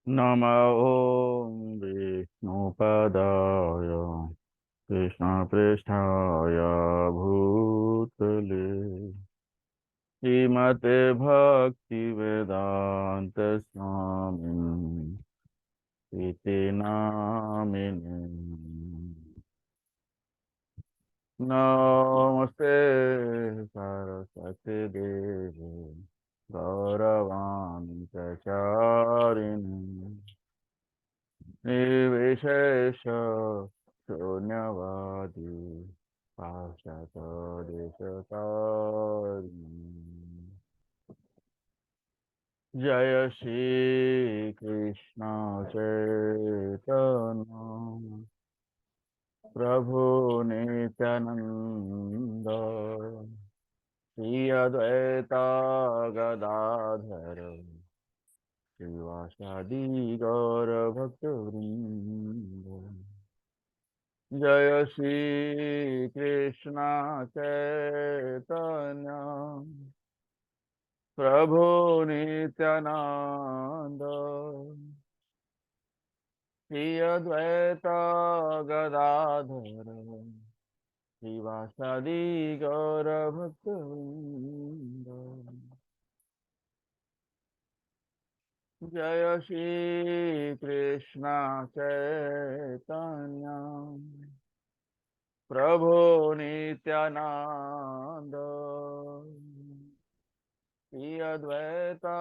नमो विष्णुपदाय कृष्णपृष्ठाय भूतले श्रीमते भक्तिवेदान्त स्वामी इति नामिने। नमस्ते सरस्वती देवी गौरवाणी प्रचारिणी निर्विशेष शून्यवादी पाश्चात्य जय श्री कृष्ण चैतन्य प्रभु नित्यानंद श्री अद्वैता गदाधर श्रीवासादि गौर भक्तवृंद। जय श्री कृष्ण चैतन्य प्रभु नित्यानंद श्री अद्वैता गदाधर श्रीवासादि गौर भक्तवृंद। जय श्री कृष्ण चैतन्य प्रभु नित्यानंद श्री अद्वैता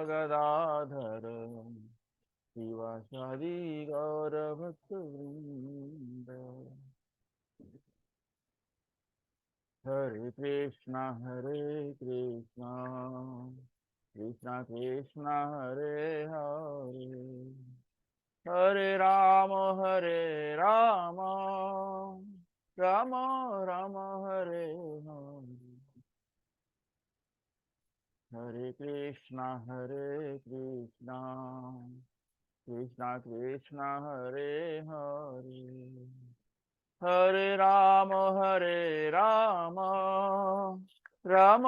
गदाधर श्रीवासादि गौर भक्तवृंद। हरे कृष्णा कृष्णा कृष्णा हरे हरे हरे राम राम राम हरे हरे। हरे कृष्णा कृष्णा कृष्णा हरे हरे हरे राम राम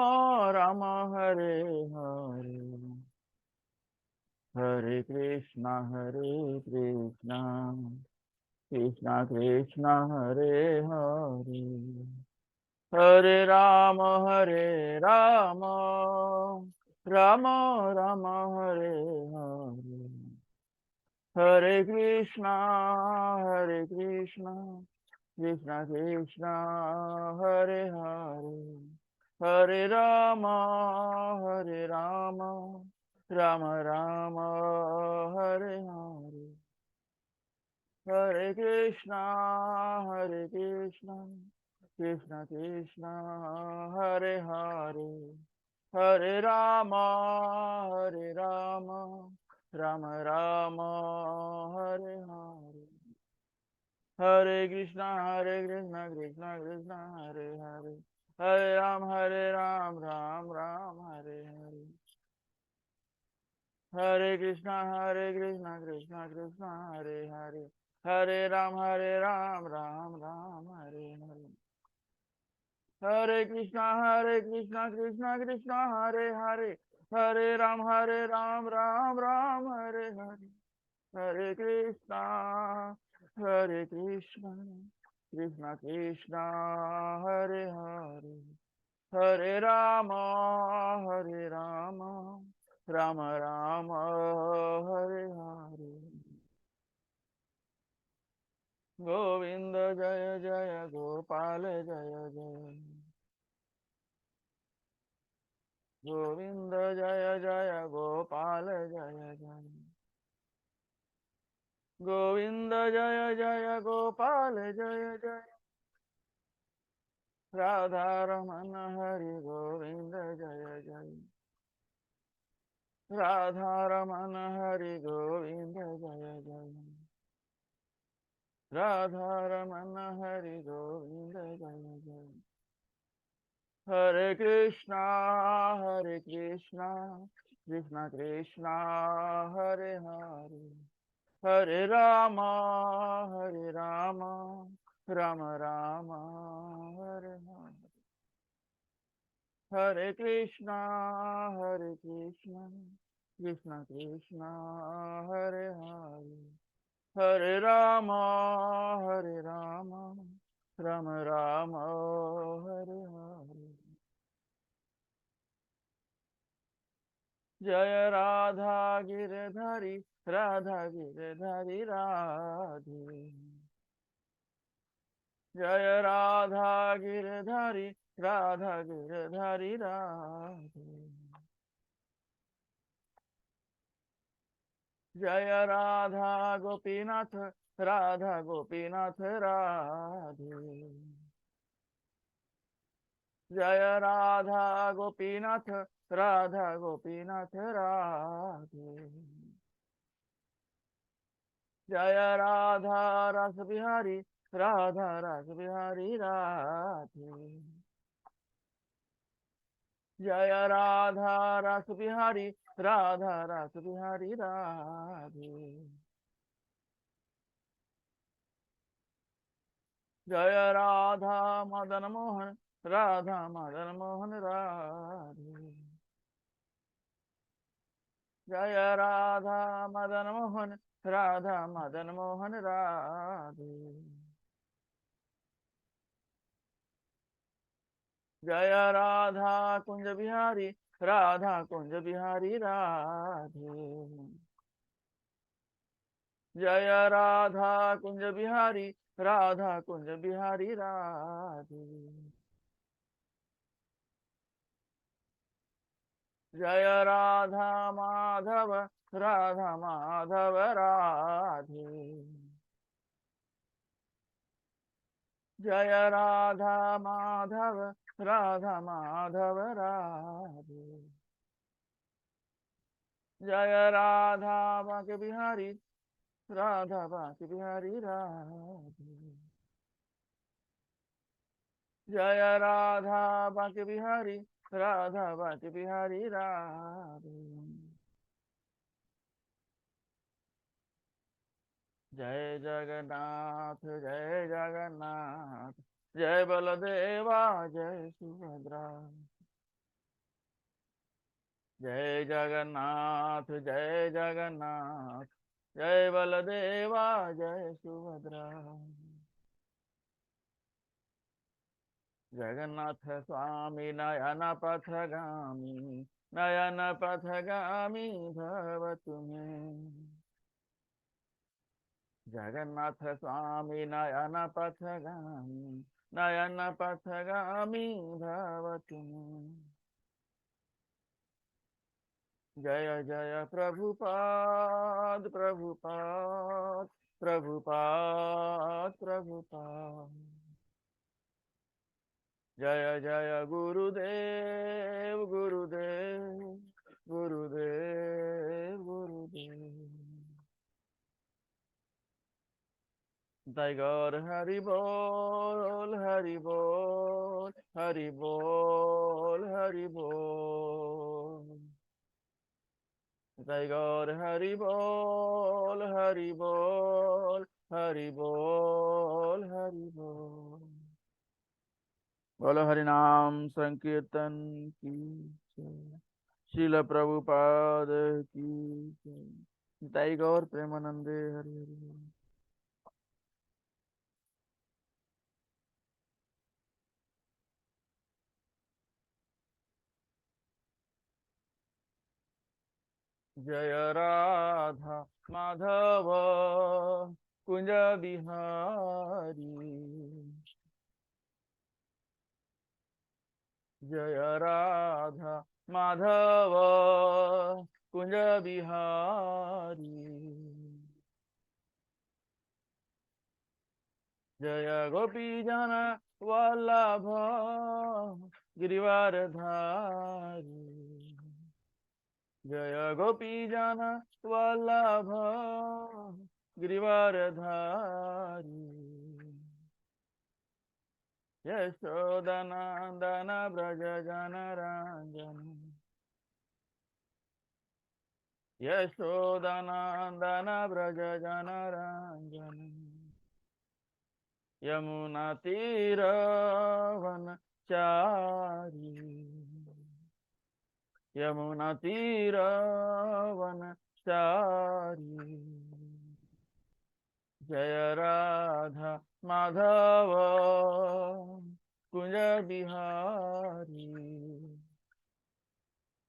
राम हरे हरे। हरे कृष्णा कृष्णा कृष्णा हरे हरे हरे राम राम राम हरे हरे। हरे कृष्णा कृष्णा कृष्णा हरे हरे हरे राम राम राम हरे हरे। हरे कृष्णा कृष्णा कृष्णा हरे हरे हरे राम राम राम हरे हरे। हरे कृष्णा कृष्णा कृष्णा हरे हरे हरे राम राम हरे हरे। हरे कृष्णा कृष्णा कृष्णा हरे हरे हरे राम राम राम हरे हरे। हरे कृष्णा कृष्णा कृष्णा हरे हरे हरे राम राम राम हरे हरे। हरे कृष्णा कृष्णा कृष्णा हरे हरे हरे राम राम राम हरे हरे। गोविंद जय जय गोपाल जय जय गोविंद जय जय गोपाल जय जय गोविंद जय जय गोपाल जय जय राधा रमन हरि गोविंद जय जय राधा रमन हरि गोविंद जय जय राधा रमन हरि गोविंद जय जय। हरे कृष्णा कृष्णा कृष्णा हरे हरे हरे राम राम राम हरे हरे। हरे कृष्णा कृष्ण कृष्ण हरे हरे, हरे राम हरे राम, राम राम हरे हरे। जय राधा गिरधारी, राधा गिरधारी राधे। जय राधा गिरधारी, राधा गिरधारी राधे। जय राधा गोपीनाथ, राधा गोपीनाथ राधे। जय राधा गोपीनाथ, राधा गोपीनाथ राधे। जय राधा रस बिहारी, राधा रस बिहारी राधे। जय राधा रस बिहारी, राधा रस बिहारी राधे। जय राधा मदन मोहन, राधा मदन मोहन राधे। जय राधा मदन मोहन, राधा मदन मोहन राधे। जय राधा कुंज बिहारी, राधा कुंज बिहारी राधे। जय राधा कुंज बिहारी, राधा कुंज बिहारी राधे। जय राधा माधव, राधा माधव राधे। जय राधा माधव, राधा माधव राधे। जय राधा बांके बिहारी, राधा बांके बिहारी राधे। जय राधा बांके बिहारी, राधा बांके बिहारी राधे। जय जगन्नाथ जय जगन्नाथ, जय बलदेवा जय सुभद्रा। जय जगन्नाथ जय जगन्नाथ, जय बलदेवा जय सुभद्रा। जगन्नाथ स्वामी नयन पथगामी, नयन पथगामी भव तुम्हें। जगन्नाथ स्वामी नयन पथगामी, नयन पथगामी भव तुम्हें। जय जय प्रभुपाद प्रभुपाद, प्रभुपाद प्रभुपाद। जय जय गुरुदेव गुरुदेव, गुरुदेव गुरुदेव। जय गौर हरि बोल हरि बोल, हरि बोल हरि बोल। जय गौर हरि बोल हरि बोल, हरि बोल हरि बोल। बोलो हरि नाम संकीर्तन की जय। श्रील प्रभुपाद की जय। जय गौर प्रेमानंदे हरि हरि। जय राधा माधव कुंज बिहारी। जय राधा माधव कुंज बिहारी। जय गोपी जन वल्लभ गिरिवारधारी। जय गोपी जन वल्लभ गिरिवारधारी। यशोदनंदन ब्रज जन रंजन, यशोदनंदन ब्रज जन रंजन। यमुना तीर वनचारी, यमुना तीर चारी। जय राधा माधव कुंज बिहारी।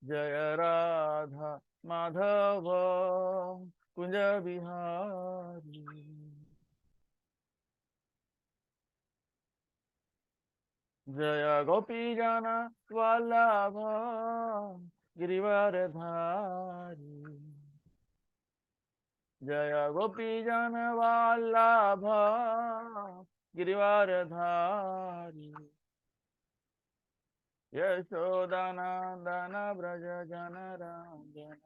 जय राधा माधव कुंज बिहारी। जय गोपी जन वल्लभ गिरिवर धारी। जय गोपी जन वल्लभ गिरिवर धारी। यशोदनंदन ब्रज जन रंजन।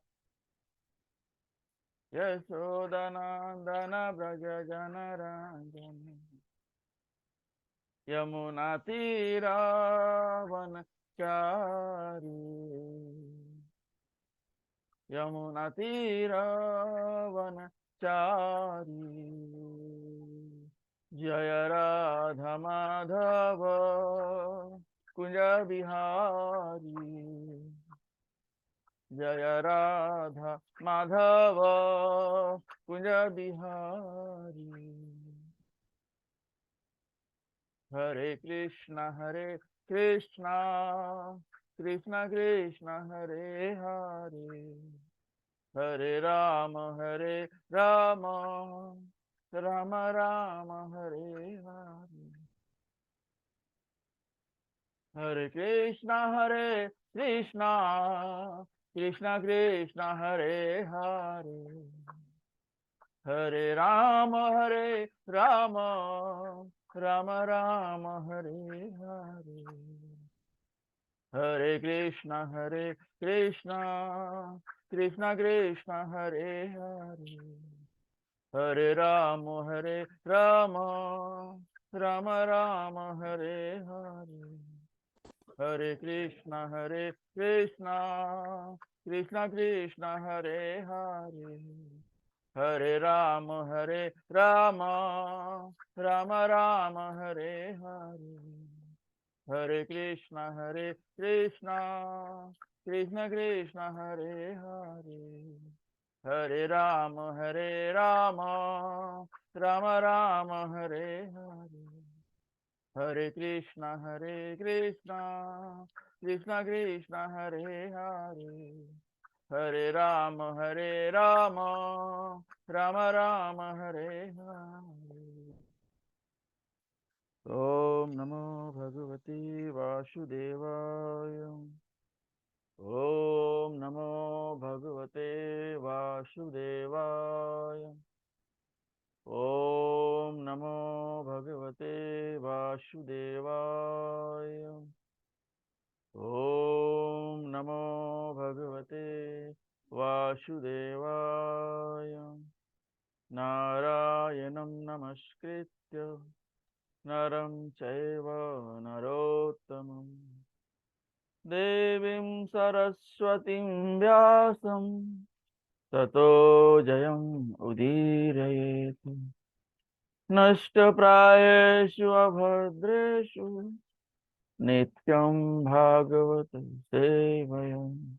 यशोदनंदन ब्रज जन रंजन। यमुना तीरा वन चारी। यमुना तीरा वन चारी। जय राधा माधव कुंज बिहारी। जय राधा माधव कुंज बिहारी। हरे कृष्णा कृष्ण कृष्ण हरे हरे। हरे राम राम राम राम हरे हरे। हरे कृष्णा कृष्ण कृष्ण हरे हरे। हरे राम राम राम राम हरे हरे। हरे कृष्णा कृष्ण कृष्ण हरे हरे। हरे राम राम राम राम हरे हरे। हरे कृष्णा कृष्ण कृष्ण हरे हरे। हरे राम राम राम राम हरे हरे। हरे कृष्णा कृष्ण कृष्ण हरे हरे। हरे राम राम राम हरे हरे। हरे कृष्णा कृष्ण कृष्ण हरे हरे। हरे राम राम राम हरे हरे। ओम नमो भगवते वासुदेवाय। ओम नमो भगवते वासुदेवाय। ओम नमो भगवते वासुदेवाय। ओम नमो भगवते वासुदेवाय। नारायणं नमस्कृत्य नरं चैव नरोत्तमं देवीं सरस्वतीं व्यासं ततो जयम् उदीरयेत्। नष्टप्रायेषु अभद्रेषु नित्यं भागवत सेवयम्।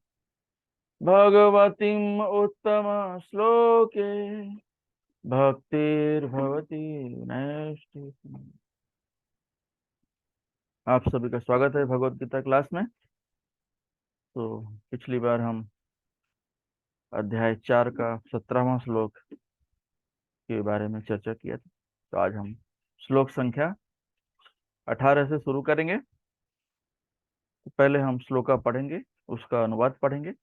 भगवतीम् उत्तम श्लोके भक्तिर्भवती नैष्ठिकी। आप सभी का स्वागत है भगवत गीता क्लास में। तो पिछली बार हम अध्याय 4 का 17वां श्लोक के बारे में चर्चा किया था। तो आज हम श्लोक संख्या 18 से शुरू करेंगे। तो पहले हम श्लोका पढ़ेंगे, उसका अनुवाद पढ़ेंगे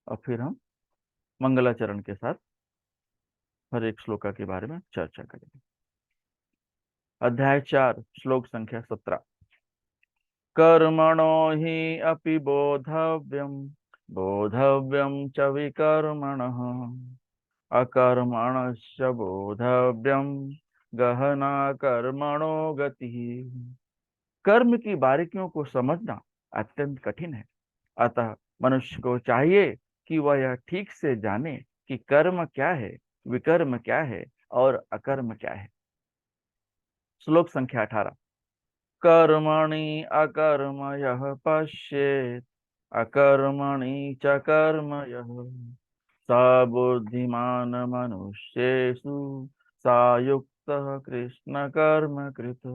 और फिर हम मंगलाचरण के साथ हर एक श्लोका के बारे में चर्चा करेंगे। अध्याय 4 श्लोक संख्या 17। कर्मणो हि अपि बोधव्यं च विकर्मणः। अकर्मणस्य बोधव्यं गहना कर्मणो गतिः। कर्म की बारीकियों को समझना अत्यंत कठिन है, अतः मनुष्य को चाहिए कि वह यह ठीक से जाने कि कर्म क्या है, विकर्म क्या है और अकर्म क्या है। श्लोक संख्या 18। कर्मणि अकर्म यः पश्येत् अकर्मणि च कर्म यः स बुद्धिमान मनुष्येषु सायुक्तः कृष्ण कर्म कृतो।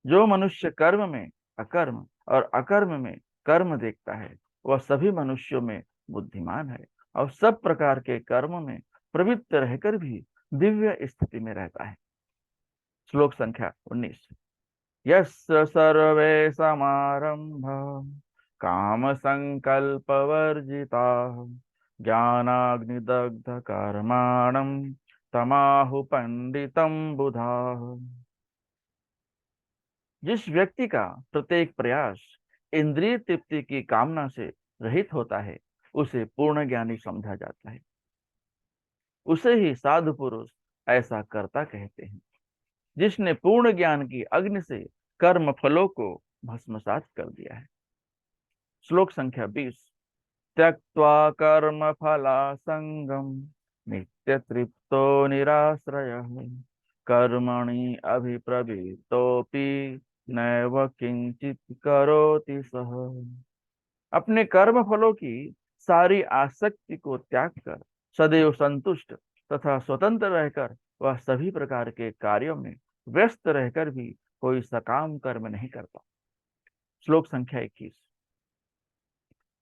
जो मनुष्य कर्म में अकर्म और अकर्म में कर्म देखता है, वह सभी मनुष्यों में बुद्धिमान है और सब प्रकार के कर्म में प्रवृत्त रहकर भी दिव्य स्थिति में रहता है। श्लोक संख्या 19। यस्य सर्वे समारंभ काम संकल्प वर्जिता ज्ञानाग्निदग्ध कर्माणं तमाहु पंडितम बुधा। जिस व्यक्ति का प्रत्येक प्रयास इंद्रिय तृप्ति की कामना से रहित होता है, उसे पूर्ण ज्ञानी समझा जाता है। उसे ही साधु पुरुष ऐसा कर्ता कहते हैं, जिसने पूर्ण ज्ञान की अग्नि से कर्म फलों को भस्मसात कर दिया है। श्लोक संख्या 20। त्यक्त्वा कर्म फला संगम नित्य तृप्तो निराश्रयः कर्मणि अभिप्रवृत्तोऽपि नैव किंचित करोति सः। अपने कर्म फलों की सारी आसक्ति को त्याग कर सदैव संतुष्ट तथा स्वतंत्र रहकर वह सभी प्रकार के कार्यों में व्यस्त रहकर भी कोई सकाम कर्म नहीं करता। श्लोक संख्या 21।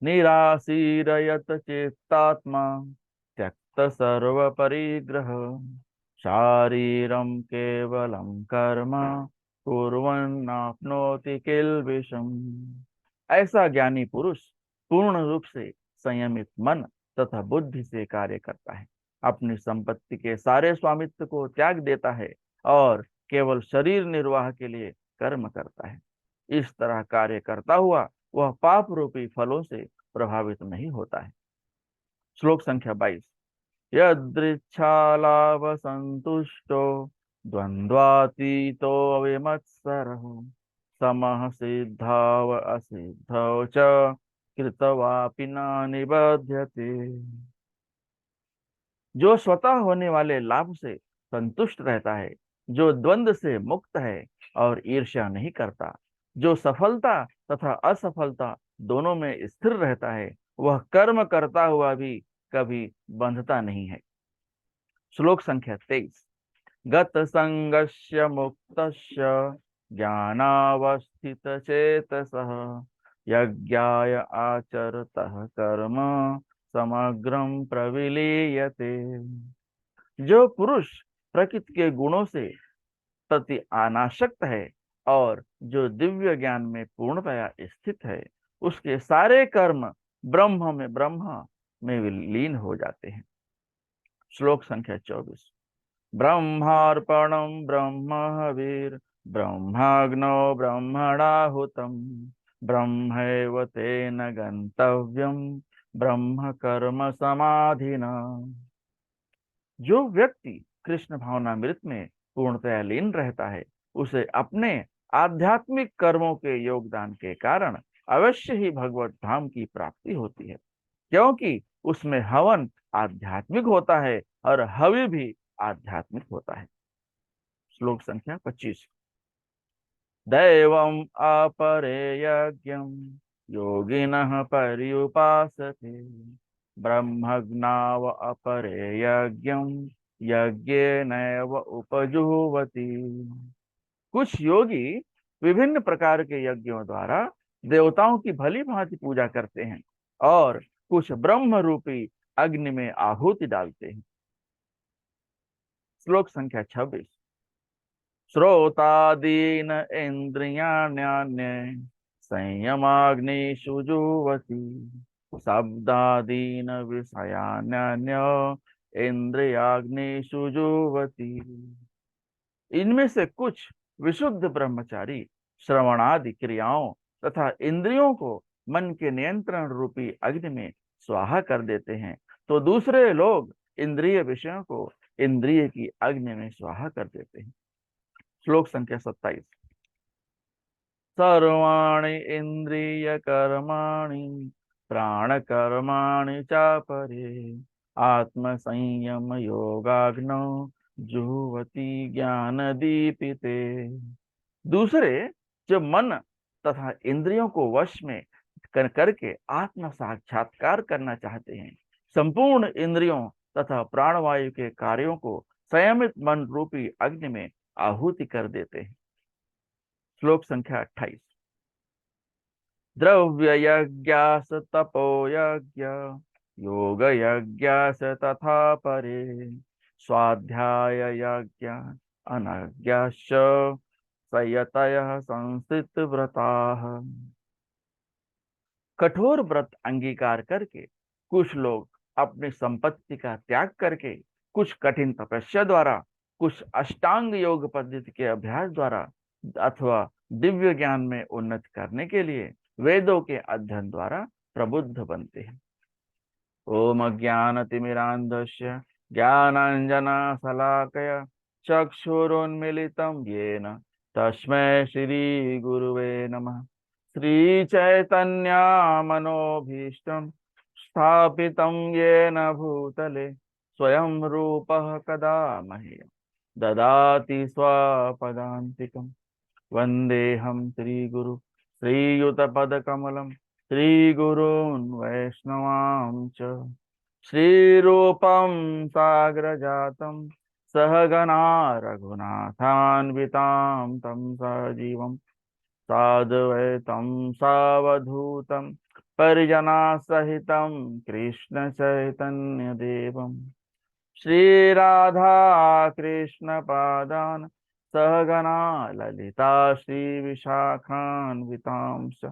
निराशीरयत चेतात्मा त्यक्त सर्व परिग्रह शारीरम केवलम कर्म कुर्वन्नाप्नोति किल्बिषम्। ऐसा ज्ञानी पुरुष पूर्ण रूप से संयमित मन तथा बुद्धि से कार्य करता है, अपनी संपत्ति के सारे स्वामित्व को त्याग देता है और केवल शरीर निर्वाह के लिए कर्म करता है। इस तरह कार्य करता हुआ वह पाप रूपी फलों से प्रभावित नहीं होता है। श्लोक संख्या 22। यदृच्छालाभ संतुष्टो द्वंद्वातीतो विमत्सरः समः सिद्धाव असिद्धौ च कृतवापि न निबध्यते। जो स्वतः होने वाले लाभ से संतुष्ट रहता है, जो द्वंद्व से मुक्त है और ईर्ष्या नहीं करता, जो सफलता तथा असफलता दोनों में स्थिर रहता है, वह कर्म करता हुआ भी कभी बंधता नहीं है। श्लोक संख्या 23। गत संगस्य मुक्तस्य ज्ञानावस्थित चेतसः यज्ञाय आचरतः कर्म समग्रम प्रविलीयते। जो पुरुष प्रकृति के गुणों से प्रति अनासक्त है और जो दिव्य ज्ञान में पूर्णतया स्थित है, उसके सारे कर्म ब्रह्म में विलीन हो जाते हैं। श्लोक संख्या 24। ब्रह्मार्पणं ब्रह्महविर् ब्रह्माग्नौ ब्रह्मणाहुतं ब्रह्मैव तेन गंतव्यम ब्रह्म कर्म समाधिना। जो व्यक्ति कृष्ण भावनामृत में पूर्णतया लीन रहता है, उसे अपने आध्यात्मिक कर्मों के योगदान के कारण अवश्य ही भगवत धाम की प्राप्ति होती है, क्योंकि उसमें हवन आध्यात्मिक होता है और हवि भी आध्यात्मिक होता है। श्लोक संख्या 25। दैवम अपरे यज्ञम योगिनः पर्युपासते ब्रह्मज्ञाव अपरे यज्ञम यज्ञेनैव उपजुह्वति। कुछ योगी विभिन्न प्रकार के यज्ञों द्वारा देवताओं की भली भांति पूजा करते हैं और कुछ ब्रह्म रूपी अग्नि में आहुति डालते हैं। श्लोक संख्या 26। श्रोतादीन इंद्रियाण्यन्ये संयमाग्निषु जुह्वति शब्दादीन विषयान्य इंद्रियाग्निषु जुह्वति। इनमें से कुछ विशुद्ध ब्रह्मचारी श्रवणादि क्रियाओं तथा इंद्रियों को मन के नियंत्रण रूपी अग्नि में स्वाहा कर देते हैं, तो दूसरे लोग इंद्रिय विषयों को इंद्रिय की अग्नि में स्वाहा कर देते हैं। श्लोक संख्या 27। सर्वाणि इंद्रिय कर्माणि प्राण कर्माणि चापरे आत्म संयम योगाग्नौ जुह्वति ज्ञान दीपिते। दूसरे जो मन तथा इंद्रियों को वश में करके आत्म साक्षात्कार करना चाहते हैं, संपूर्ण इंद्रियों तथा प्राणवायु के कार्यों को संयमित मन रूपी अग्नि में आहुति कर देते हैं। श्लोक संख्या 28। द्रव्य यज्ञास तपो यज्ञ योग यज्ञास तथा परे स्वाध्याय यज्ञ अनज्ञाश्च संयतयः संस्थित व्रताः। कठोर व्रत अंगीकार करके कुछ लोग अपनी संपत्ति का त्याग करके, कुछ कठिन तपस्या द्वारा, कुछ अष्टांग योग पद्धति के अभ्यास द्वारा अथवा दिव्य ज्ञान में उन्नति करने के लिए वेदों के अध्ययन द्वारा प्रबुद्ध बनते हैं। ओम ज्ञानतिमिरान्धस्य ज्ञानाञ्जनशलाकया चक्षुरुन्मीलितं येन तस्मै श्रीगुरुवे नमः। श्रीचैतन्यमनोभीष्टं स्थापितं येन भूतले स्वयं रूपः कदा मह्यं ददाति स्वपदान्तिकम्। वन्देऽहं श्रीगुरु श्रीयुतपदकमलं श्रीगुरून् वैष्णवांश्च श्रीरूपं साग्रजातं सहगणा रघुनाथान्वितां तं सजीवं साद्वैतं सावधूतं परिजनसहितं कृष्णचैतन्यदेवं श्रीराधा कृष्णपादान् सहगणा ललिता श्रीविशाखान्वितांश्च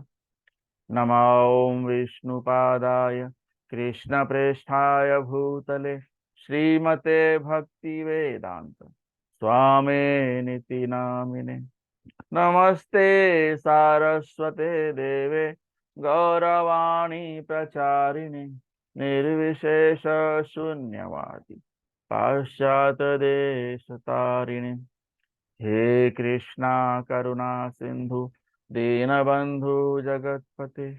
नमो विष्णुपादाय कृष्णप्रेष्ठाय भूतले श्रीमते भक्तिवेदांत स्वामिनिति नामिने। नमस्ते सारस्वते देवे गौरवाणी प्रचारिणे निर्विशेष शून्यवादी पाश्चात्य देश तारिणे। हे कृष्णा करुणा सिंधु दीनबंधु जगतपते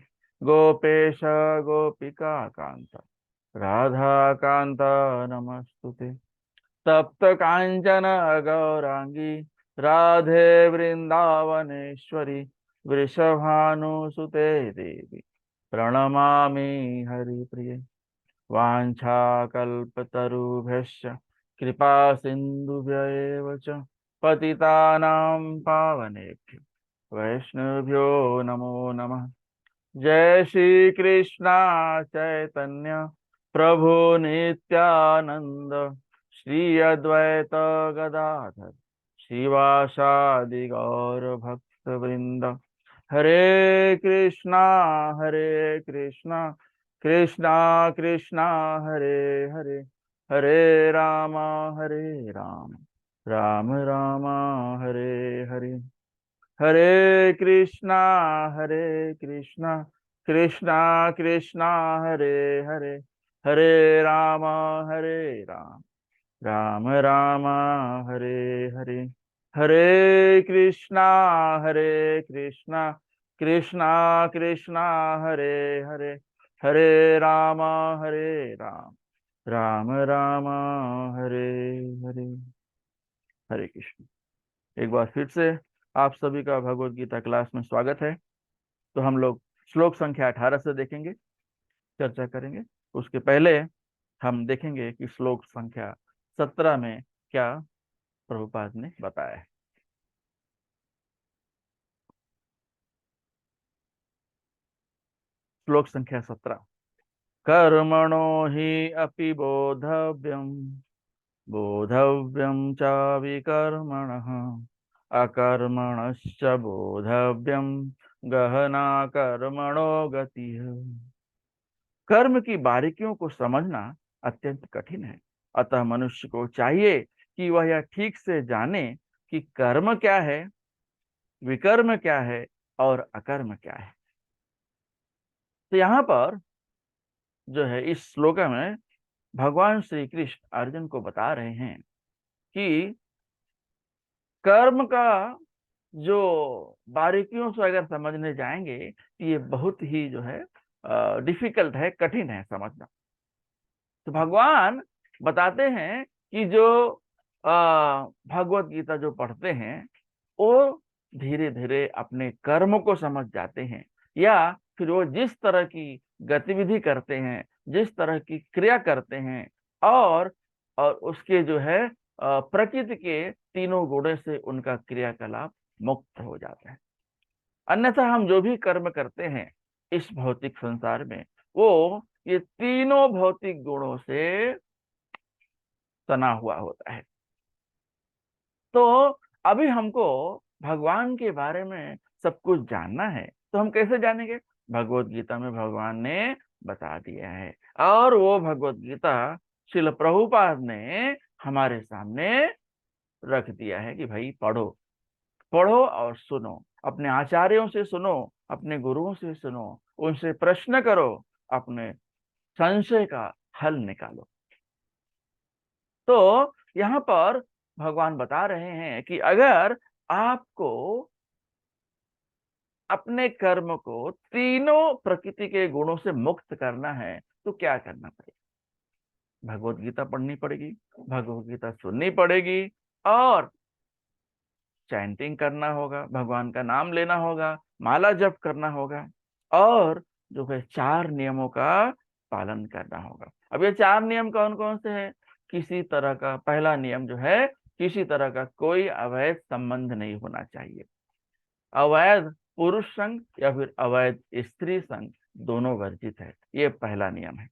गोपेश गोपिका कांत राधा कांत नमस्तुते। तप्त कांचन गौरांगी राधे वृंदावनेश्वरी वृषभानुसुते देवी प्रणमामि हरिप्रिये। वाञ्छाकल्पतरुभ्यश्च कृपा सिन्धुभ्यैव च पतितानां पावनेभ्यो वैष्णवेभ्यो नमो नमः। जय श्री कृष्णा चैतन्य प्रभु नित्यानंद श्री अद्वैत गदाधर श्रीवासादि गौर भक्त वृंद। हरे कृष्णा कृष्णा कृष्णा हरे हरे हरे राम राम राम हरे हरे। हरे कृष्णा कृष्णा कृष्णा हरे हरे हरे राम राम राम हरे हरे। हरे कृष्णा कृष्णा कृष्णा हरे हरे हरे राम राम राम हरे हरे। हरे कृष्ण। एक बार फिर से आप सभी का भगवत गीता क्लास में स्वागत है। तो हम लोग श्लोक संख्या 18 से देखेंगे, चर्चा करेंगे। उसके पहले हम देखेंगे कि श्लोक संख्या 17 में क्या प्रभुपाद ने बताया है। श्लोक संख्या 17। कर्मणो हि अपि बोधव्यं च विकर्मणः अकर्मणश्च बोधव्यं गहना कर्मणो गतिः। कर्म की बारीकियों को समझना अत्यंत कठिन है, अतः मनुष्य को चाहिए कि वह यह ठीक से जाने कि कर्म क्या है, विकर्म क्या है और अकर्म क्या है। तो यहाँ पर जो है इस श्लोक में भगवान श्री कृष्ण अर्जुन को बता रहे हैं कि कर्म का जो बारीकियों से अगर समझने जाएंगे तो ये बहुत ही जो है डिफिकल्ट है, कठिन है समझना। तो भगवान बताते हैं कि जो भगवत गीता जो पढ़ते हैं वो धीरे धीरे अपने कर्म को समझ जाते हैं, या फिर वो जिस तरह की गतिविधि करते हैं जिस तरह की क्रिया करते हैं और उसके जो है प्रकृति के तीनों गुणों से उनका क्रियाकलाप मुक्त हो जाता है। अन्यथा हम जो भी कर्म करते हैं इस भौतिक संसार में, वो ये तीनों भौतिक गुणों से तना हुआ होता है। तो अभी हमको भगवान के बारे में सब कुछ जानना है, तो हम कैसे जानेंगे? भगवत गीता में भगवान ने बता दिया है, और वो भगवत गीता श्रील प्रभुपाद ने हमारे सामने रख दिया है कि भाई पढ़ो, पढ़ो और सुनो, अपने आचार्यों से सुनो, अपने गुरुओं से सुनो, उनसे प्रश्न करो, अपने संशय का हल निकालो। तो यहाँ पर भगवान बता रहे हैं कि अगर आपको अपने कर्म को तीनों प्रकृति के गुणों से मुक्त करना है तो क्या करना पड़ेगा? भगवत गीता पढ़नी पड़ेगी, भगवत गीता सुननी पड़ेगी, और चैंटिंग करना होगा, भगवान का नाम लेना होगा, माला जप करना होगा, और जो है 4 नियमों का पालन करना होगा। अब ये 4 नियम कौन कौन से हैं? किसी तरह का, पहला नियम जो है, किसी तरह का कोई अवैध संबंध नहीं होना चाहिए। अवैध पुरुष संग या फिर अवैध स्त्री संग दोनों वर्जित है, ये पहला नियम है।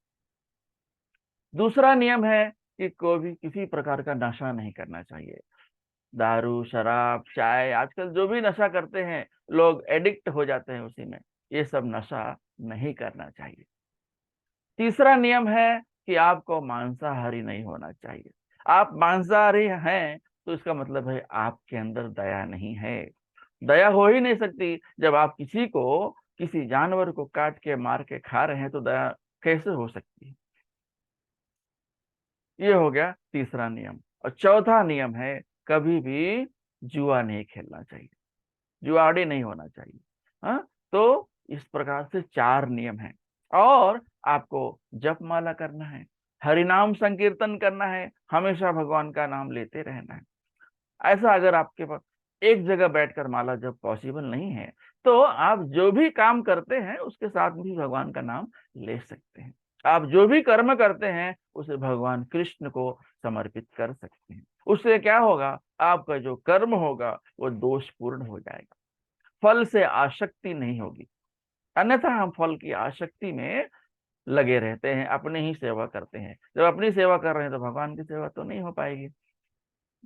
दूसरा नियम है कि कोई भी किसी प्रकार का नशा नहीं करना चाहिए। दारू, शराब, चाय, आजकल जो भी नशा करते हैं लोग, एडिक्ट हो जाते हैं उसी में, ये सब नशा नहीं करना चाहिए। तीसरा नियम है कि आपको मांसाहारी नहीं होना चाहिए। आप मांसाहारी हैं तो इसका मतलब है आपके अंदर दया नहीं है। दया हो ही नहीं सकती। जब आप किसी जानवर को काट के मार के खा रहे हैं तो दया कैसे हो सकती है? ये हो गया तीसरा नियम। और चौथा नियम है, कभी भी जुआ नहीं खेलना चाहिए, जुआड़ी नहीं होना चाहिए। हाँ, तो इस प्रकार से 4 नियम हैं। और आपको जप माला करना है, हरिनाम संकीर्तन करना है, हमेशा भगवान का नाम लेते रहना है। ऐसा अगर आपके पास एक जगह बैठकर माला जप पॉसिबल नहीं है, तो आप जो भी काम करते हैं उसके साथ भी भगवान का नाम ले सकते हैं। आप जो भी कर्म करते हैं उसे भगवान कृष्ण को समर्पित कर सकते हैं। उससे क्या होगा? आपका जो कर्म होगा वो दोषपूर्ण हो जाएगा, फल से आसक्ति नहीं होगी। अन्यथा हम फल की आसक्ति में लगे रहते हैं, अपनी ही सेवा करते हैं। जब अपनी सेवा कर रहे हैं तो भगवान की सेवा तो नहीं हो पाएगी।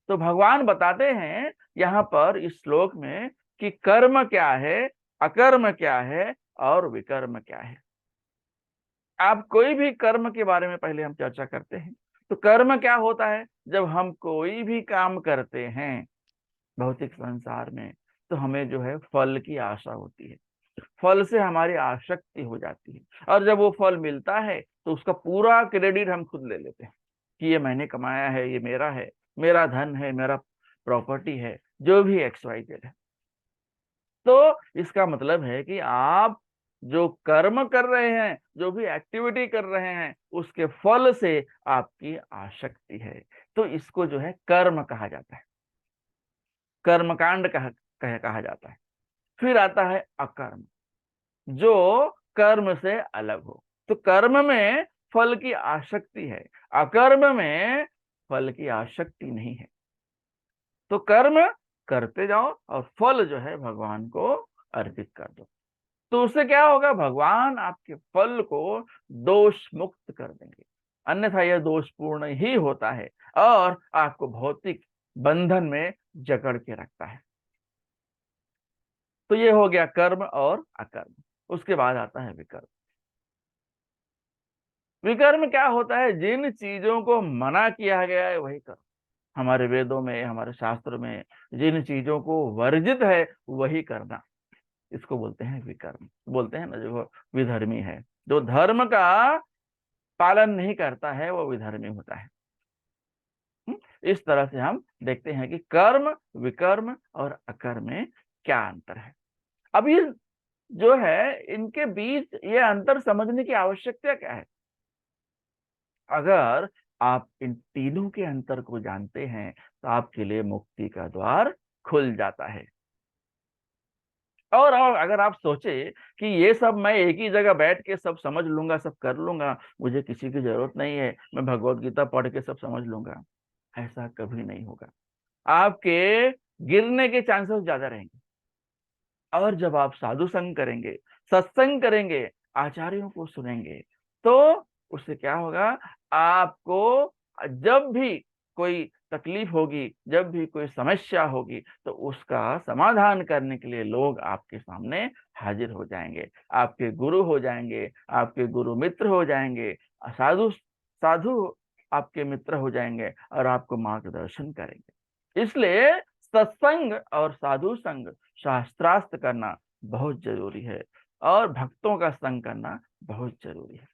तो भगवान बताते हैं यहाँ पर इस श्लोक में कि कर्म क्या है, अकर्म क्या है और विकर्म क्या है। आप कोई भी कर्म के बारे में पहले हम चर्चा करते हैं। तो कर्म क्या होता है? जब हम कोई भी काम करते हैं भौतिक संसार में, तो हमें जो है फल की आशा होती है, फल से हमारी आसक्ति हो जाती है, और जब वो फल मिलता है तो उसका पूरा क्रेडिट हम खुद ले लेते हैं कि ये मैंने कमाया है, ये मेरा है, मेरा धन है, मेरा प्रॉपर्टी है, जो भी XYZ है। तो इसका मतलब है कि आप जो कर्म कर रहे हैं, जो भी एक्टिविटी कर रहे हैं, उसके फल से आपकी आसक्ति है। तो इसको जो है कर्म कहा जाता है, कर्मकांड कहा जाता है। फिर आता है अकर्म, जो कर्म से अलग हो। तो कर्म में फल की आसक्ति है, अकर्म में फल की आसक्ति नहीं है। तो कर्म करते जाओ और फल जो है भगवान को अर्पित कर दो। तो उससे क्या होगा? भगवान आपके फल को दोष मुक्त कर देंगे, अन्यथा यह दोषपूर्ण ही होता है और आपको भौतिक बंधन में जकड़ के रखता है। तो ये हो गया कर्म और अकर्म। उसके बाद आता है विकर्म। विकर्म क्या होता है? जिन चीजों को मना किया गया है वही कर्म। हमारे वेदों में, हमारे शास्त्र में जिन चीजों को वर्जित है वही करना, इसको बोलते हैं विकर्म। बोलते हैं ना, जो विधर्मी है, जो धर्म का पालन नहीं करता है वो विधर्मी होता है। इस तरह से हम देखते हैं कि कर्म, विकर्म और अकर्म में क्या अंतर है। अब ये जो है, इनके बीच ये अंतर समझने की आवश्यकता क्या है? अगर आप इन तीनों के अंतर को जानते हैं तो आपके लिए मुक्ति का द्वार खुल जाता है। और अगर आप सोचे कि ये सब मैं एक ही जगह बैठ के सब समझ लूंगा, सब कर लूंगा, मुझे किसी की जरूरत नहीं है, मैं भगवत गीता पढ़ के सब समझ लूंगा, ऐसा कभी नहीं होगा। आपके गिरने के चांसेस ज्यादा रहेंगे। और जब आप साधु संग करेंगे, सत्संग करेंगे, आचार्यों को सुनेंगे, तो उससे क्या होगा, आपको जब भी कोई तकलीफ होगी, जब भी कोई समस्या होगी, तो उसका समाधान करने के लिए लोग आपके सामने हाजिर हो जाएंगे, आपके गुरु हो जाएंगे, आपके गुरु मित्र हो जाएंगे, साधु साधु आपके मित्र हो जाएंगे और आपको मार्गदर्शन करेंगे। इसलिए सत्संग और साधु संग, शास्त्रार्थ करना बहुत जरूरी है, और भक्तों का संग करना बहुत जरूरी है।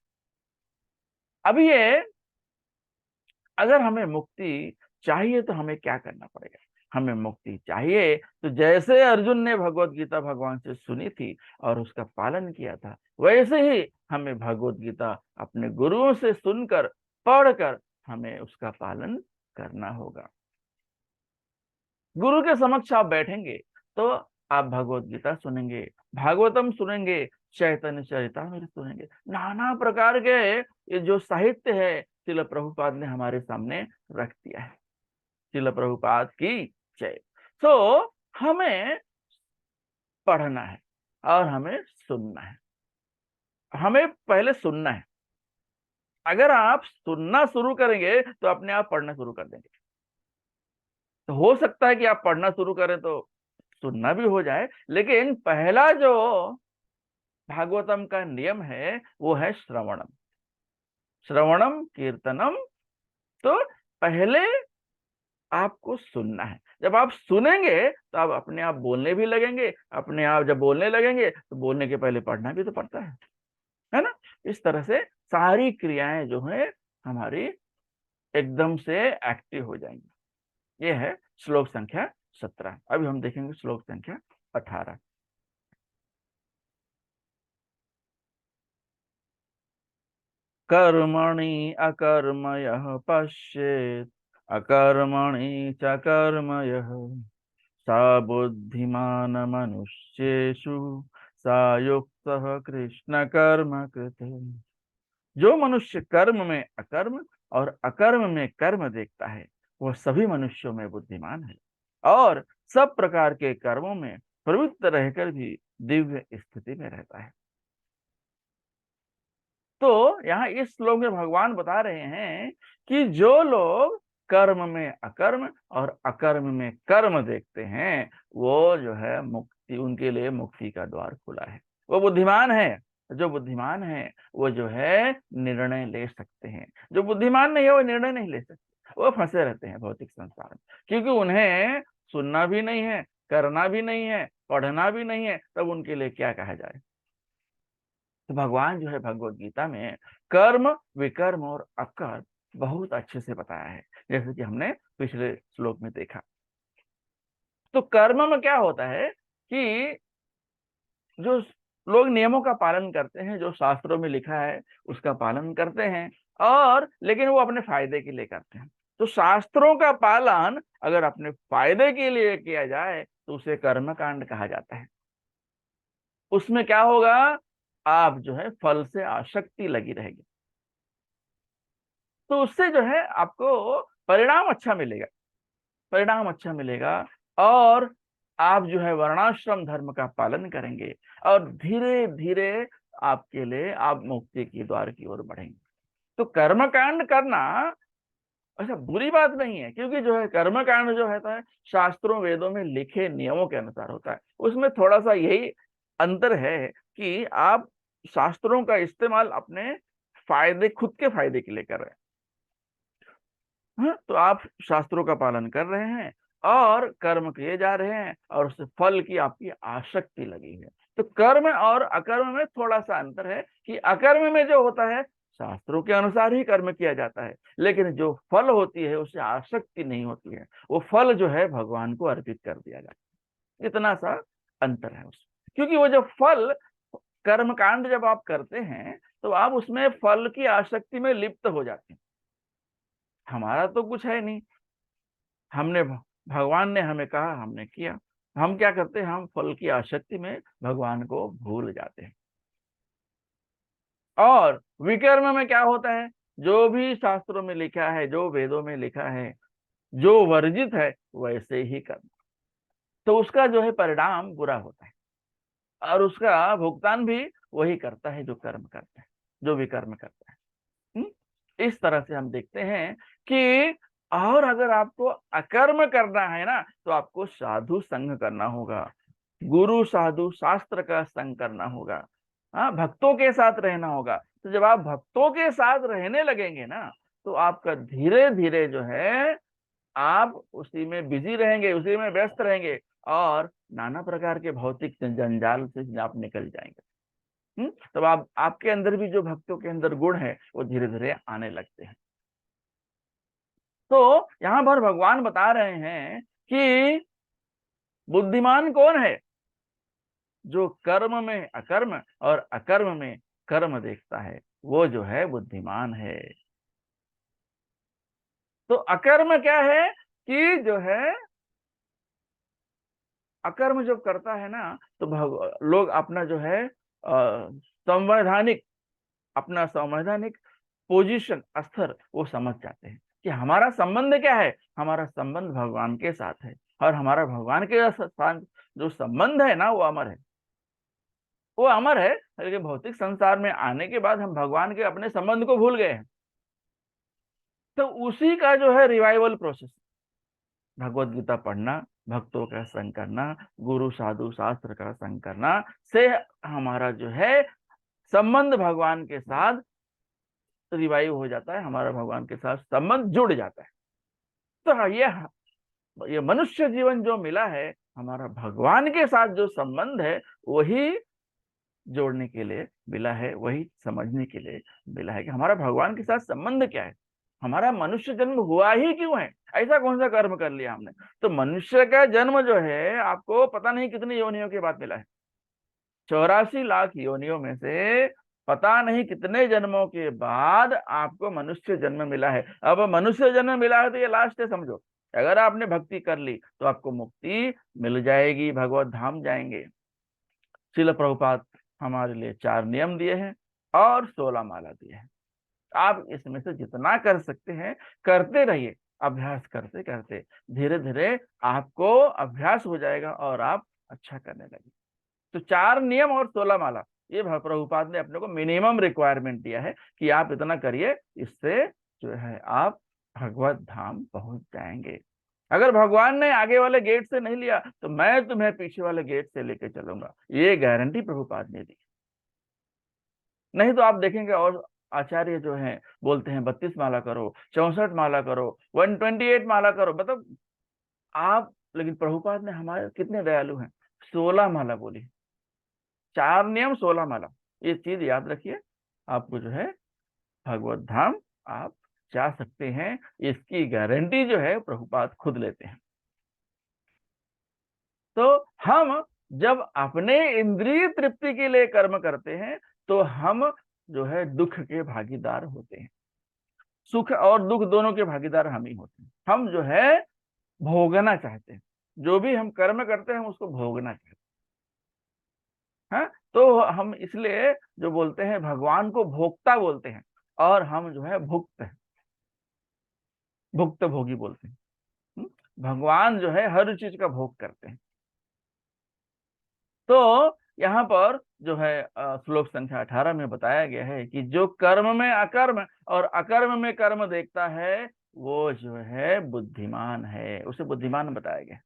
अब ये, अगर हमें मुक्ति चाहिए तो हमें क्या करना पड़ेगा? हमें मुक्ति चाहिए तो जैसे अर्जुन ने भगवत गीता भगवान से सुनी थी और उसका पालन किया था, वैसे ही हमें भगवत गीता अपने गुरुओं से सुनकर, पढ़कर हमें उसका पालन करना होगा। गुरु के समक्ष आप बैठेंगे तो आप भगवत गीता सुनेंगे, भागवतम सुनेंगे, चैतन्य चरितामृत सुनेंगे, नाना प्रकार के ये जो साहित्य है श्रील प्रभुपाद ने हमारे सामने रख दिया है। श्रील प्रभुपाद की जय। तो हमें पढ़ना है और हमें सुनना है। हमें पहले सुनना है। अगर आप सुनना शुरू करेंगे तो अपने आप पढ़ना शुरू कर देंगे। तो हो सकता है कि आप पढ़ना शुरू करें तो सुनना भी हो जाए, लेकिन पहला जो भागवतम का नियम है वो है श्रवणम। श्रवणम कीर्तनम। तो पहले आपको सुनना है। जब आप सुनेंगे तो आप अपने आप बोलने भी लगेंगे। अपने आप जब बोलने लगेंगे तो बोलने के पहले पढ़ना भी तो पड़ता है ना। इस तरह से सारी क्रियाएं जो है हमारी एकदम से एक्टिव हो जाएंगी। ये है श्लोक संख्या 17। अभी हम देखेंगे श्लोक संख्या 18। कर्मणि अकर्मयः पश्येत् अकर्मणि च कर्मयः सा बुद्धिमान मनुष्येषु सा युक्तः कृष्ण कर्म कृते। जो मनुष्य कर्म में अकर्म और अकर्म में कर्म देखता है, वह सभी मनुष्यों में बुद्धिमान है और सब प्रकार के कर्मों में प्रवृत्त रहकर भी दिव्य स्थिति में रहता है। तो यहाँ इस श्लोक में भगवान बता रहे हैं कि जो लोग कर्म में अकर्म और अकर्म में कर्म देखते हैं, वो जो है मुक्ति, उनके लिए मुक्ति का द्वार खुला है। वो बुद्धिमान है। जो बुद्धिमान है वो जो है निर्णय ले सकते हैं। जो बुद्धिमान नहीं है वो निर्णय नहीं ले सकते। वो फंसे रहते हैं भौतिक संसार में, क्योंकि उन्हें सुनना भी नहीं है, करना भी नहीं है, पढ़ना भी नहीं है, तब उनके लिए क्या कहा जाए। तो भगवान जो है भगवत गीता में कर्म, विकर्म और अकर्म बहुत अच्छे से बताया है, जैसे कि हमने पिछले श्लोक में देखा। तो कर्म में क्या होता है कि जो लोग नियमों का पालन करते हैं, जो शास्त्रों में लिखा है उसका पालन करते हैं, और लेकिन वो अपने फायदे के लिए करते हैं। तो शास्त्रों का पालन अगर अपने फायदे के लिए किया जाए तो उसे कर्म कांड कहा जाता है। उसमें क्या होगा, आप जो है फल से आसक्ति लगी रहेगी, तो उससे जो है आपको परिणाम अच्छा मिलेगा। परिणाम अच्छा मिलेगा और आप जो है वर्णाश्रम धर्म का पालन करेंगे और धीरे धीरे आपके लिए आप मुक्ति की द्वार की ओर बढ़ेंगे। तो कर्मकांड करना ऐसा बुरी बात नहीं है, क्योंकि जो है कर्मकांड जो है शास्त्रों वेदों में लिखे नियमों के अनुसार होता है। उसमें थोड़ा सा यही अंतर है कि आप शास्त्रों का इस्तेमाल अपने फायदे, खुद के फायदे के लिए कर रहे हैं। हाँ, तो आप शास्त्रों का पालन कर रहे हैं और कर्म किए जा रहे हैं और उससे फल की आपकी आसक्ति लगी है। तो कर्म और अकर्म में थोड़ा सा अंतर है कि अकर्म में जो होता है शास्त्रों के अनुसार ही कर्म किया जाता है, लेकिन जो फल होती है उससे आसक्ति नहीं होती है। वो फल जो है भगवान को अर्पित कर दिया जाता है। इतना सा अंतर है उसमें, क्योंकि वो जो फल, कर्म कांड जब आप करते हैं तो आप उसमें फल की आसक्ति में लिप्त हो जाते हैं। हमारा तो कुछ है नहीं, हमने भगवान ने हमें कहा, हमने किया, हम क्या करते हैं, हम फल की आसक्ति में भगवान को भूल जाते हैं। और विकर्म में क्या होता है, जो भी शास्त्रों में लिखा है, जो वेदों में लिखा है, जो वर्जित है वैसे ही कर्म, तो उसका जो है परिणाम बुरा होता है, और उसका भुगतान भी वही करता है जो कर्म करता है, जो भी कर्म करता है। इस तरह से हम देखते हैं कि और अगर आपको अकर्म करना है ना, तो आपको साधु संग करना होगा, गुरु साधु शास्त्र का संग करना होगा, हाँ, भक्तों के साथ रहना होगा। तो जब आप भक्तों के साथ रहने लगेंगे ना, तो आपका धीरे धीरे जो है आप उसी में बिजी रहेंगे, उसी में व्यस्त रहेंगे, और नाना प्रकार के भौतिक जंजाल से आप निकल जाएंगे। तब आप आपके अंदर भी जो भक्तों के अंदर गुण है वो धीरे धीरे आने लगते हैं। तो यहाँ पर भगवान बता रहे हैं कि बुद्धिमान कौन है, जो कर्म में अकर्म और अकर्म में कर्म देखता है, वो जो है बुद्धिमान है। तो अकर्म क्या है कि जो है अकर्म जब करता है ना, तो लोग अपना जो है संवैधानिक, अपना संवैधानिक पोजीशन स्तर वो समझ जाते हैं कि हमारा संबंध क्या है, हमारा संबंध भगवान के साथ है, और हमारा भगवान के साथ जो संबंध है ना वो अमर है, वो अमर है। लेकिन भौतिक संसार में आने के बाद हम भगवान के अपने संबंध को भूल गए हैं। तो उसी का जो है रिवाइवल प्रोसेस, भगवत गीता पढ़ना, भक्तों का संग करना, गुरु साधु शास्त्र का संग करना से हमारा जो है संबंध भगवान के साथ रिवाइव हो जाता है, हमारा भगवान के साथ संबंध जुड़ जाता है। तो हाँ, ये मनुष्य जीवन जो मिला है, हमारा भगवान के साथ जो संबंध है वही जोड़ने के लिए मिला है, वही समझने के लिए मिला है कि हमारा भगवान के साथ संबंध क्या है, हमारा मनुष्य जन्म हुआ ही क्यों है, ऐसा कौन सा कर्म कर लिया हमने। तो मनुष्य का जन्म जो है आपको पता नहीं कितनी योनियों के बाद मिला है, 84 लाख योनियों में से पता नहीं कितने जन्मों के बाद आपको मनुष्य जन्म मिला है। अब मनुष्य जन्म मिला है तो ये लास्ट है समझो, अगर आपने भक्ति कर ली तो आपको मुक्ति मिल जाएगी, भगवत धाम जाएंगे। शिल प्रभुपाद हमारे लिए 4 नियम दिए हैं और 16 माला दिए हैं, आप इसमें से जितना कर सकते हैं करते रहिए, अभ्यास करते करते धीरे धीरे आपको अभ्यास हो जाएगा और आप अच्छा करने लगे। तो 4 नियम और 16 माला, ये प्रभुपाद ने अपने को मिनिमम रिक्वायरमेंट दिया है कि आप इतना करिए, इससे जो है आप भगवत धाम पहुंच जाएंगे। अगर भगवान ने आगे वाले गेट से नहीं लिया तो मैं तुम्हें पीछे वाले गेट से लेके चलूंगा, ये गारंटी प्रभुपाद ने दी। नहीं तो आप देखेंगे और आचार्य जो हैं बोलते हैं 32 माला करो, 64 माला करो, 128 माला करो, मतलब आप, लेकिन प्रभुपाद ने हमारे कितने दयालु हैं, 16 माला बोली, 4 नियम 16 माला, ये चीज याद रखिए, आपको जो है भगवत धाम आप जा सकते हैं, इसकी गारंटी जो है प्रभुपाद खुद लेते हैं। तो हम जब अपने इंद्रिय तृप्ति के लिए कर्म करते हैं तो हम जो है दुख के भागीदार होते हैं, सुख और दुख दोनों के भागीदार हम ही होते हैं। हम जो है भोगना चाहते हैं, जो भी हम कर्म करते हैं हम उसको भोगना चाहते हैं, हाँ? तो हम इसलिए जो बोलते हैं भगवान को भोक्ता बोलते हैं, और हम जो है भुक्त हैं, भुक्त भोगी बोलते हैं। भगवान जो है हर चीज का भोग करते हैं। तो यहाँ पर जो है श्लोक संख्या 18 में बताया गया है कि जो कर्म में अकर्म और अकर्म में कर्म देखता है वो जो है बुद्धिमान है, उसे बुद्धिमान बताया गया।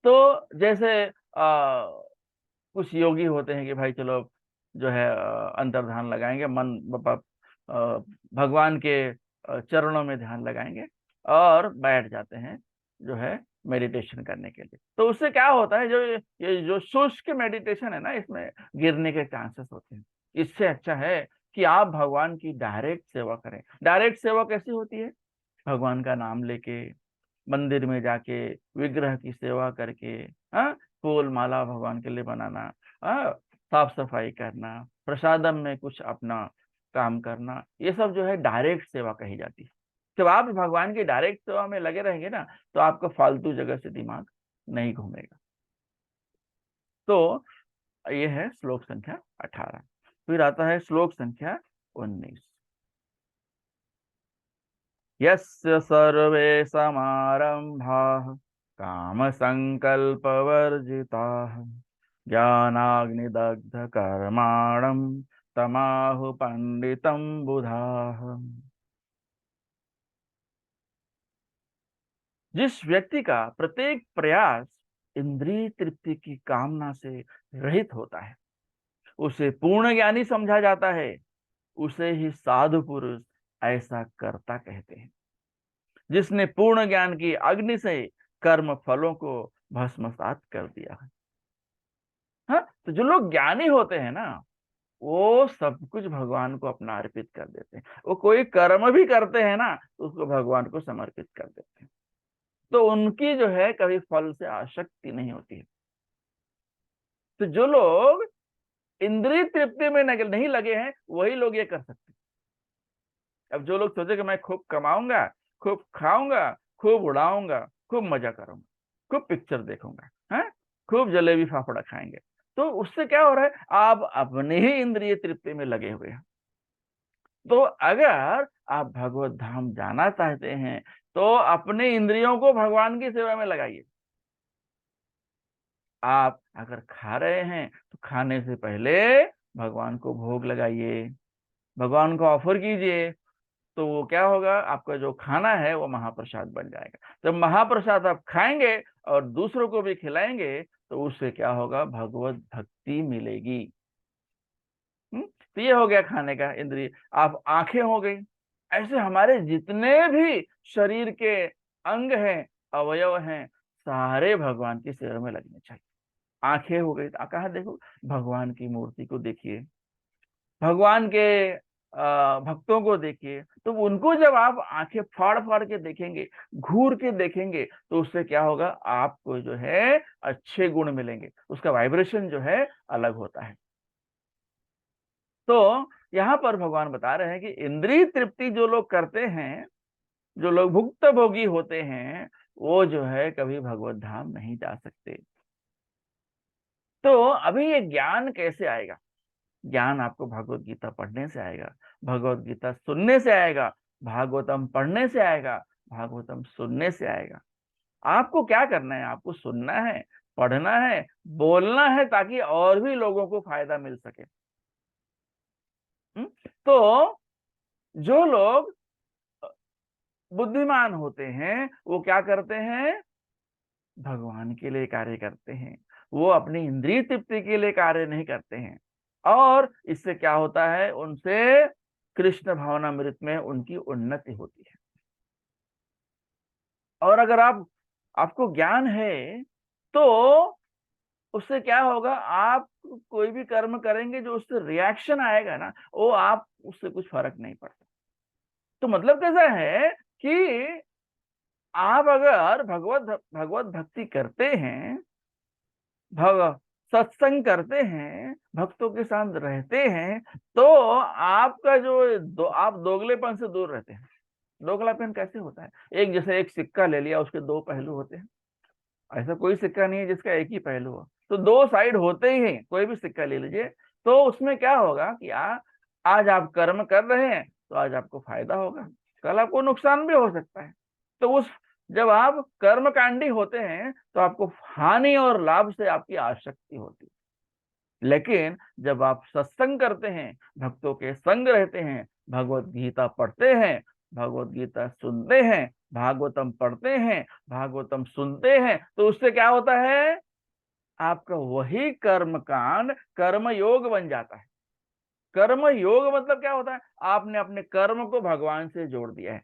तो जैसे कुछ योगी होते हैं कि भाई चलो जो है अंतर्ध्यान लगाएंगे, मन भगवान के चरणों में ध्यान लगाएंगे और बैठ जाते हैं जो है मेडिटेशन करने के लिए। तो उससे क्या होता है, जो ये जो शुष्क मेडिटेशन है ना, इसमें गिरने के चांसेस होते हैं। इससे अच्छा है कि आप भगवान की डायरेक्ट सेवा करें। डायरेक्ट सेवा कैसी होती है, भगवान का नाम लेके, मंदिर में जाके विग्रह की सेवा करके, हाँ, फूल माला भगवान के लिए बनाना, हाँ, साफ सफाई करना, प्रसादम में कुछ अपना काम करना, ये सब जो है डायरेक्ट सेवा कही जाती है। जब आप भगवान की डायरेक्ट सेवा में लगे रहेंगे ना, तो आपका फालतू जगह से दिमाग नहीं घूमेगा। तो ये है श्लोक संख्या 18। फिर आता है श्लोक संख्या 19। यस्य सर्वे समारंभाः काम संकल्प वर्जिताः ज्ञानाग्निदग्ध कर्माणं तमाहु पंडितम बुधाः। जिस व्यक्ति का प्रत्येक प्रयास इंद्रिय तृप्ति की कामना से रहित होता है, उसे पूर्ण ज्ञानी समझा जाता है। उसे ही साधु पुरुष ऐसा कर्ता कहते हैं, जिसने पूर्ण ज्ञान की अग्नि से कर्म फलों को भस्मसात कर दिया है। हाँ, तो जो लोग ज्ञानी होते हैं ना, वो सब कुछ भगवान को अपना अर्पित कर देते हैं। वो कोई कर्म भी करते हैं ना, तो उसको भगवान को समर्पित कर देते हैं। तो उनकी जो है कभी फल से आसक्ति नहीं होती है। तो जो लोग इंद्रिय तृप्ति में नहीं लगे हैं, वही लोग ये कर सकते हैं। अब जो लोग सोचे कि मैं खूब कमाऊंगा, खूब खाऊंगा, खूब उड़ाऊंगा, खूब मजा करूंगा, खूब पिक्चर देखूंगा, है, खूब जलेबी फाफड़ा खाएंगे, तो उससे क्या हो रहा है, आप अपने ही इंद्रिय तृप्ति में लगे हुए हैं। तो अगर आप भगवत धाम जाना चाहते हैं, तो अपने इंद्रियों को भगवान की सेवा में लगाइए। आप अगर खा रहे हैं तो खाने से पहले भगवान को भोग लगाइए, भगवान को ऑफर कीजिए। तो वो क्या होगा, आपका जो खाना है वो महाप्रसाद बन जाएगा। जब महाप्रसाद आप खाएंगे और दूसरों को भी खिलाएंगे, तो उससे क्या होगा, भगवत भक्ति मिलेगी। तो ये हो गया खाने का इंद्रिय। आप आंखें हो गई। ऐसे हमारे जितने भी शरीर के अंग हैं, अवयव हैं, सारे भगवान की सेवा में लगने चाहिए। आंखें हो गई, कहा देखो, भगवान की मूर्ति को देखिए, भगवान के भक्तों को देखिए। तो उनको जब आप आंखें फाड़ फाड़ के देखेंगे, घूर के देखेंगे, तो उससे क्या होगा, आपको जो है अच्छे गुण मिलेंगे, उसका वाइब्रेशन जो है अलग होता है। तो यहाँ पर भगवान बता रहे हैं कि इंद्रिय तृप्ति जो लोग करते हैं, जो लोग भुक्त भोगी होते हैं, वो जो है कभी भगवत धाम नहीं जा सकते। तो अभी ये ज्ञान कैसे आएगा? ज्ञान आपको भगवत गीता पढ़ने से आएगा, भगवत गीता सुनने से आएगा, भागवतम पढ़ने से आएगा, भागवतम सुनने से आएगा। आपको क्या करना है, आपको सुनना है, पढ़ना है, बोलना है, ताकि और भी लोगों को फायदा मिल सके। तो जो लोग बुद्धिमान होते हैं, वो क्या करते हैं, भगवान के लिए कार्य करते हैं। वो अपनी इंद्रिय तृप्ति के लिए कार्य नहीं करते हैं। और इससे क्या होता है, उनसे कृष्ण भावनामृत में उनकी उन्नति होती है। और अगर आपको ज्ञान है, तो उससे क्या होगा, आप कोई भी कर्म करेंगे, जो उससे रिएक्शन आएगा ना, वो आप उससे कुछ फर्क नहीं पड़ता। तो मतलब कैसा है कि आप अगर भगवत भक्ति करते हैं, भग सत्संग करते हैं, भक्तों के साथ रहते हैं, तो आपका आप दोगलेपन से दूर रहते हैं। दोगलापन कैसे होता है, एक जैसे एक सिक्का ले लिया, उसके दो पहलू होते हैं। ऐसा कोई सिक्का नहीं है जिसका एक ही पहलू हो, तो दो साइड होते ही हैं। कोई भी सिक्का ले लीजिए, तो उसमें क्या होगा कि आज आप कर्म कर रहे हैं, तो आज आपको फायदा होगा, कल आपको नुकसान भी हो सकता है। तो जब आप कर्मकांडी होते हैं, तो आपको हानि और लाभ से आपकी आसक्ति होती है। लेकिन जब आप सत्संग करते हैं, भक्तों के संग रहते हैं, भगवत गीता पढ़ते हैं, भगवत गीता सुनते हैं, भागवतम पढ़ते हैं, भागवतम सुनते हैं, तो उससे क्या होता है, आपका वही कर्म कांड कर्म योग बन जाता है। कर्म योग मतलब क्या होता है, आपने अपने कर्म को भगवान से जोड़ दिया है।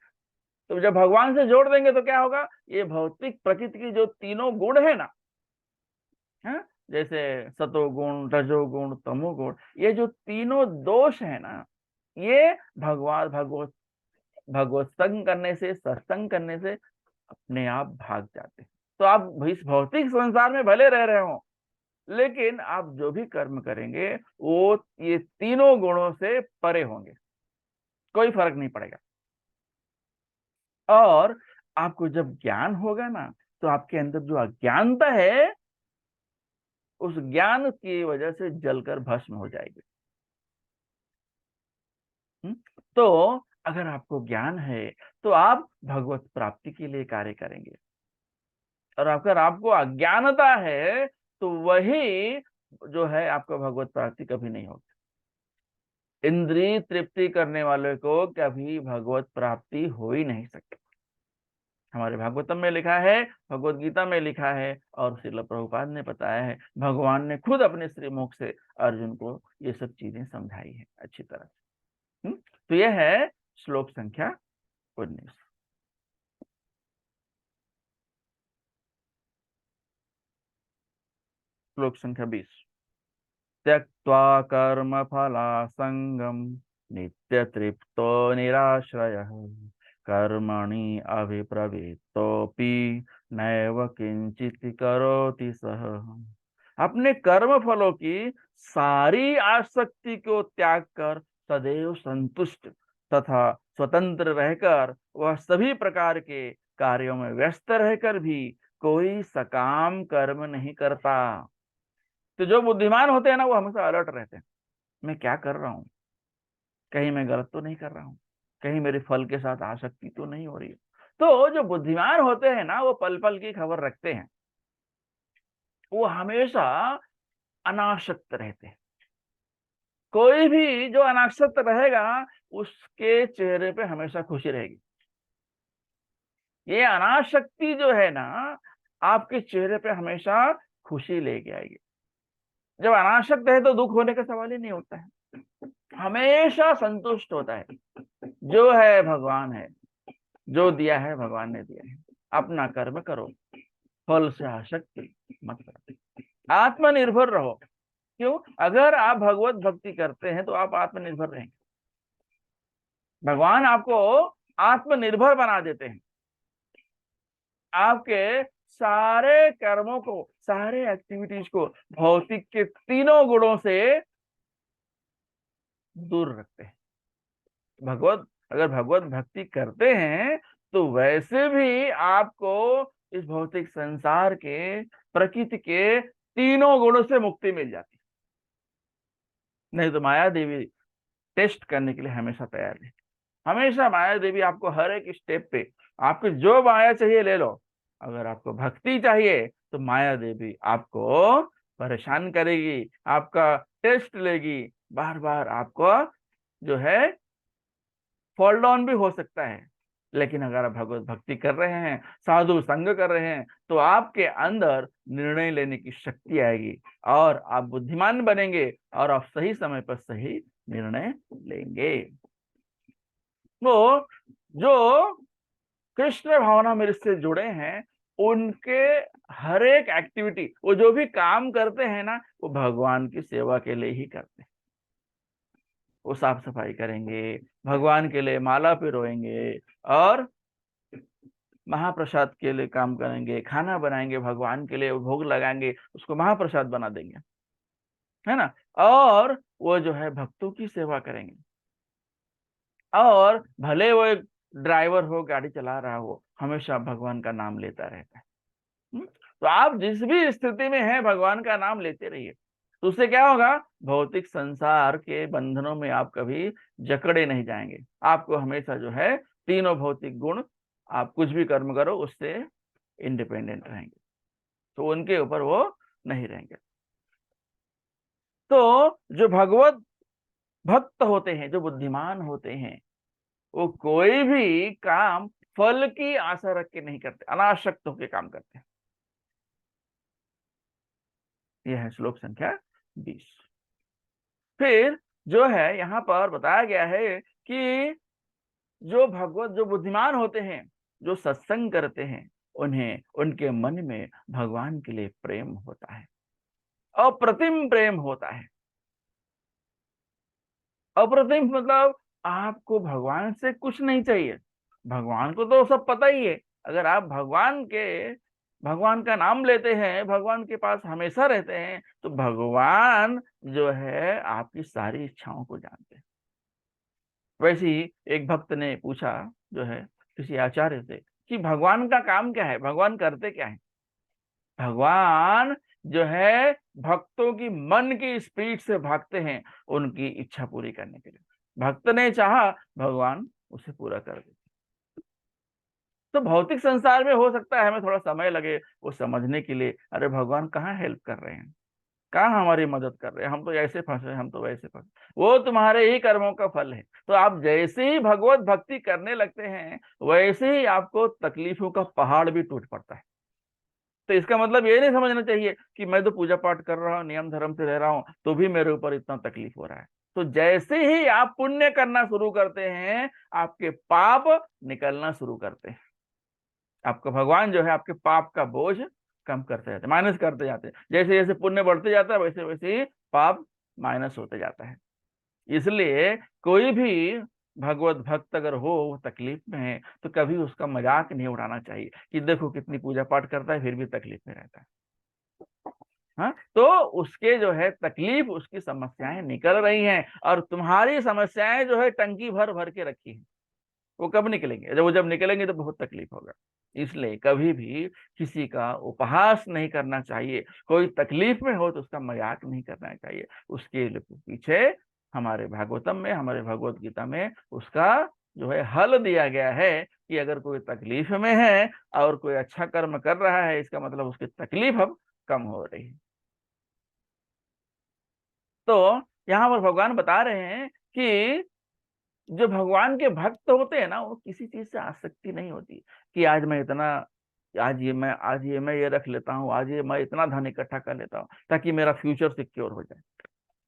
तो जब भगवान से जोड़ देंगे, तो क्या होगा, ये भौतिक प्रकृति की जो तीनों गुण है ना, है, जैसे सतोगुण, रजोगुण, तमोगुण, ये जो तीनों दोष है ना, ये भगवत भगवत संग करने से, सत्संग करने से अपने आप भाग जाते हैं। तो आप इस भौतिक संसार में भले रह रहे हो, लेकिन आप जो भी कर्म करेंगे, वो ये तीनों गुणों से परे होंगे, कोई फर्क नहीं पड़ेगा। और आपको जब ज्ञान होगा ना, तो आपके अंदर जो अज्ञानता है उस ज्ञान की वजह से जलकर भस्म हो जाएगी। हम्म? तो अगर आपको ज्ञान है तो आप भगवत प्राप्ति के लिए कार्य करेंगे, और अगर आपको अज्ञानता है तो वही जो है आपको भगवत प्राप्ति कभी नहीं होगी। इंद्रिय तृप्ति करने वाले को कभी भगवत प्राप्ति हो ही नहीं सकती। हमारे भागवतम में लिखा है, भगवत गीता में लिखा है, और श्रील प्रभुपाद ने बताया है, भगवान ने खुद अपने श्रीमुख से अर्जुन को ये सब चीजें समझाई है अच्छी तरह से। तो यह है श्लोक संख्या 19। श्लोक संख्या 20। त्यक्त्वा कर्मफलासङ्गं नित्यतृप्तो निराश्रयः कर्मणि अभिप्रवृत्तोऽपि नैव किंचित करोति सः। अपने कर्म फलों की सारी आसक्ति को त्याग कर सदैव संतुष्ट तथा स्वतंत्र रहकर वह सभी प्रकार के कार्यों में व्यस्त रहकर भी कोई सकाम कर्म नहीं करता। तो जो बुद्धिमान होते हैं ना, वो हमेशा अलर्ट रहते हैं, मैं क्या कर रहा हूँ, कहीं मैं गलत तो नहीं कर रहा हूँ, कहीं मेरे फल के साथ आसक्ति तो नहीं हो रही है। तो जो बुद्धिमान होते हैं ना, वो पल पल की खबर रखते हैं, वो हमेशा अनासक्त रहते हैं। कोई भी जो अनासक्त रहेगा उसके चेहरे पे हमेशा खुशी रहेगी। ये अनासक्ति जो है ना, आपके चेहरे पे हमेशा खुशी लेके आएगी। जब अनासक्त है तो दुख होने का सवाल ही नहीं होता है, हमेशा संतुष्ट होता है। जो है भगवान है, जो दिया है भगवान ने दिया है, अपना कर्म करो, फल से आसक्ति मत करो, आत्मनिर्भर रहो। क्यों? अगर आप भगवत भक्ति करते हैं तो आप आत्मनिर्भर रहेंगे। भगवान आपको आत्मनिर्भर बना देते हैं, आपके सारे कर्मों को, सारे एक्टिविटीज को भौतिक के तीनों गुणों से दूर रखते हैं। भगवत अगर भगवत भक्ति करते हैं तो वैसे भी आपको इस भौतिक संसार के, प्रकृति के तीनों गुणों से मुक्ति मिल जाती है। नहीं तो माया देवी टेस्ट करने के लिए हमेशा तैयार है। हमेशा माया देवी आपको हर एक स्टेप पे, आपको जो माया चाहिए ले लो। अगर आपको भक्ति चाहिए तो माया देवी आपको परेशान करेगी, आपका टेस्ट लेगी, बार बार आपको जो है फॉल डाउन भी हो सकता है। लेकिन अगर आप भगवत भक्ति कर रहे हैं, साधु संग कर रहे हैं, तो आपके अंदर निर्णय लेने की शक्ति आएगी और आप बुद्धिमान बनेंगे और आप सही समय पर सही निर्णय लेंगे। वो जो कृष्ण भावना मेरे से जुड़े हैं, उनके हर एक एक्टिविटी, वो जो भी काम करते हैं ना, वो भगवान की सेवा के लिए ही करते हैं। वो साफ सफाई करेंगे, भगवान के लिए माला पिरोएंगे, और महाप्रसाद के लिए काम करेंगे, खाना बनाएंगे, भगवान के लिए भोग लगाएंगे, उसको महाप्रसाद बना देंगे, है ना। और वो जो है भक्तों की सेवा करेंगे, और भले वो एक ड्राइवर हो, गाड़ी चला रहा हो, हमेशा भगवान का नाम लेता रहता है। तो आप जिस भी स्थिति में हैं, भगवान का नाम लेते रहिए। तो उससे क्या होगा, भौतिक संसार के बंधनों में आप कभी जकड़े नहीं जाएंगे। आपको हमेशा जो है तीनों भौतिक गुण, आप कुछ भी कर्म करो उससे इंडिपेंडेंट रहेंगे, तो उनके ऊपर वो नहीं रहेंगे। तो जो भगवत भक्त होते हैं, जो बुद्धिमान होते हैं, वो कोई भी काम फल की आशा रख के नहीं करते, अनासक्त होकर काम करते हैं। यह है श्लोक संख्या 20। फिर जो है यहाँ पर बताया गया है कि जो बुद्धिमान होते हैं, जो सत्संग करते हैं, उन्हें उनके मन में भगवान के लिए प्रेम होता है, अप्रतिम प्रेम होता है। अप्रतिम मतलब आपको भगवान से कुछ नहीं चाहिए, भगवान को तो सब पता ही है। अगर आप भगवान का नाम लेते हैं, भगवान के पास हमेशा रहते हैं, तो भगवान जो है आपकी सारी इच्छाओं को जानते हैं। वैसे ही एक भक्त ने पूछा जो है किसी आचार्य से कि भगवान का काम क्या है, भगवान करते क्या है। भगवान जो है भक्तों की मन की स्पीड से भागते हैं उनकी इच्छा पूरी करने के लिए। भक्त ने चाहा, भगवान उसे पूरा कर देते। तो भौतिक संसार में हो सकता है हमें थोड़ा समय लगे वो समझने के लिए, अरे भगवान कहाँ हेल्प कर रहे हैं, कहाँ हमारी मदद कर रहे हैं, हम तो ऐसे फंसे, हम तो वैसे फंसे। वो तुम्हारे ही कर्मों का फल है। तो आप जैसे ही भगवत भक्ति करने लगते हैं वैसे ही आपको तकलीफों का पहाड़ भी टूट पड़ता है। तो इसका मतलब ये नहीं समझना चाहिए कि मैं तो पूजा पाठ कर रहा हूँ, नियम धर्म से रह रहा हूँ, तो भी मेरे ऊपर इतना तकलीफ हो रहा है। तो जैसे ही आप पुण्य करना शुरू करते हैं आपके पाप निकलना शुरू करते हैं। आपका भगवान जो है आपके पाप का बोझ कम करते जाते हैं, माइनस करते जाते हैं। जैसे जैसे पुण्य बढ़ते जाता है वैसे वैसे ही पाप माइनस होते जाता है। इसलिए कोई भी भगवत भक्त अगर हो वो तकलीफ में है तो कभी उसका मजाक नहीं उड़ाना चाहिए कि देखो कितनी पूजा पाठ करता है फिर भी तकलीफ में रहता है। हाँ, तो उसके जो है तकलीफ, उसकी समस्याएं निकल रही हैं और तुम्हारी समस्याएं जो है टंकी भर भर के रखी है। वो कब निकलेंगे, जब निकलेंगे तो बहुत तकलीफ होगा। इसलिए कभी भी किसी का उपहास नहीं करना चाहिए। कोई तकलीफ में हो तो उसका मजाक नहीं करना चाहिए। उसके पीछे हमारे भागवतम में, हमारे भगवत गीता में उसका जो है हल दिया गया है कि अगर कोई तकलीफ में है और कोई अच्छा कर्म कर रहा है इसका मतलब उसकी तकलीफ अब कम हो रही है। तो यहाँ पर भगवान बता रहे हैं कि जो भगवान के भक्त होते हैं ना वो किसी चीज से आसक्ति नहीं होती कि आज मैं इतना, आज ये मैं ये रख लेता हूँ, आज ये मैं इतना धन इकट्ठा कर लेता हूँ ताकि मेरा फ्यूचर सिक्योर हो जाए,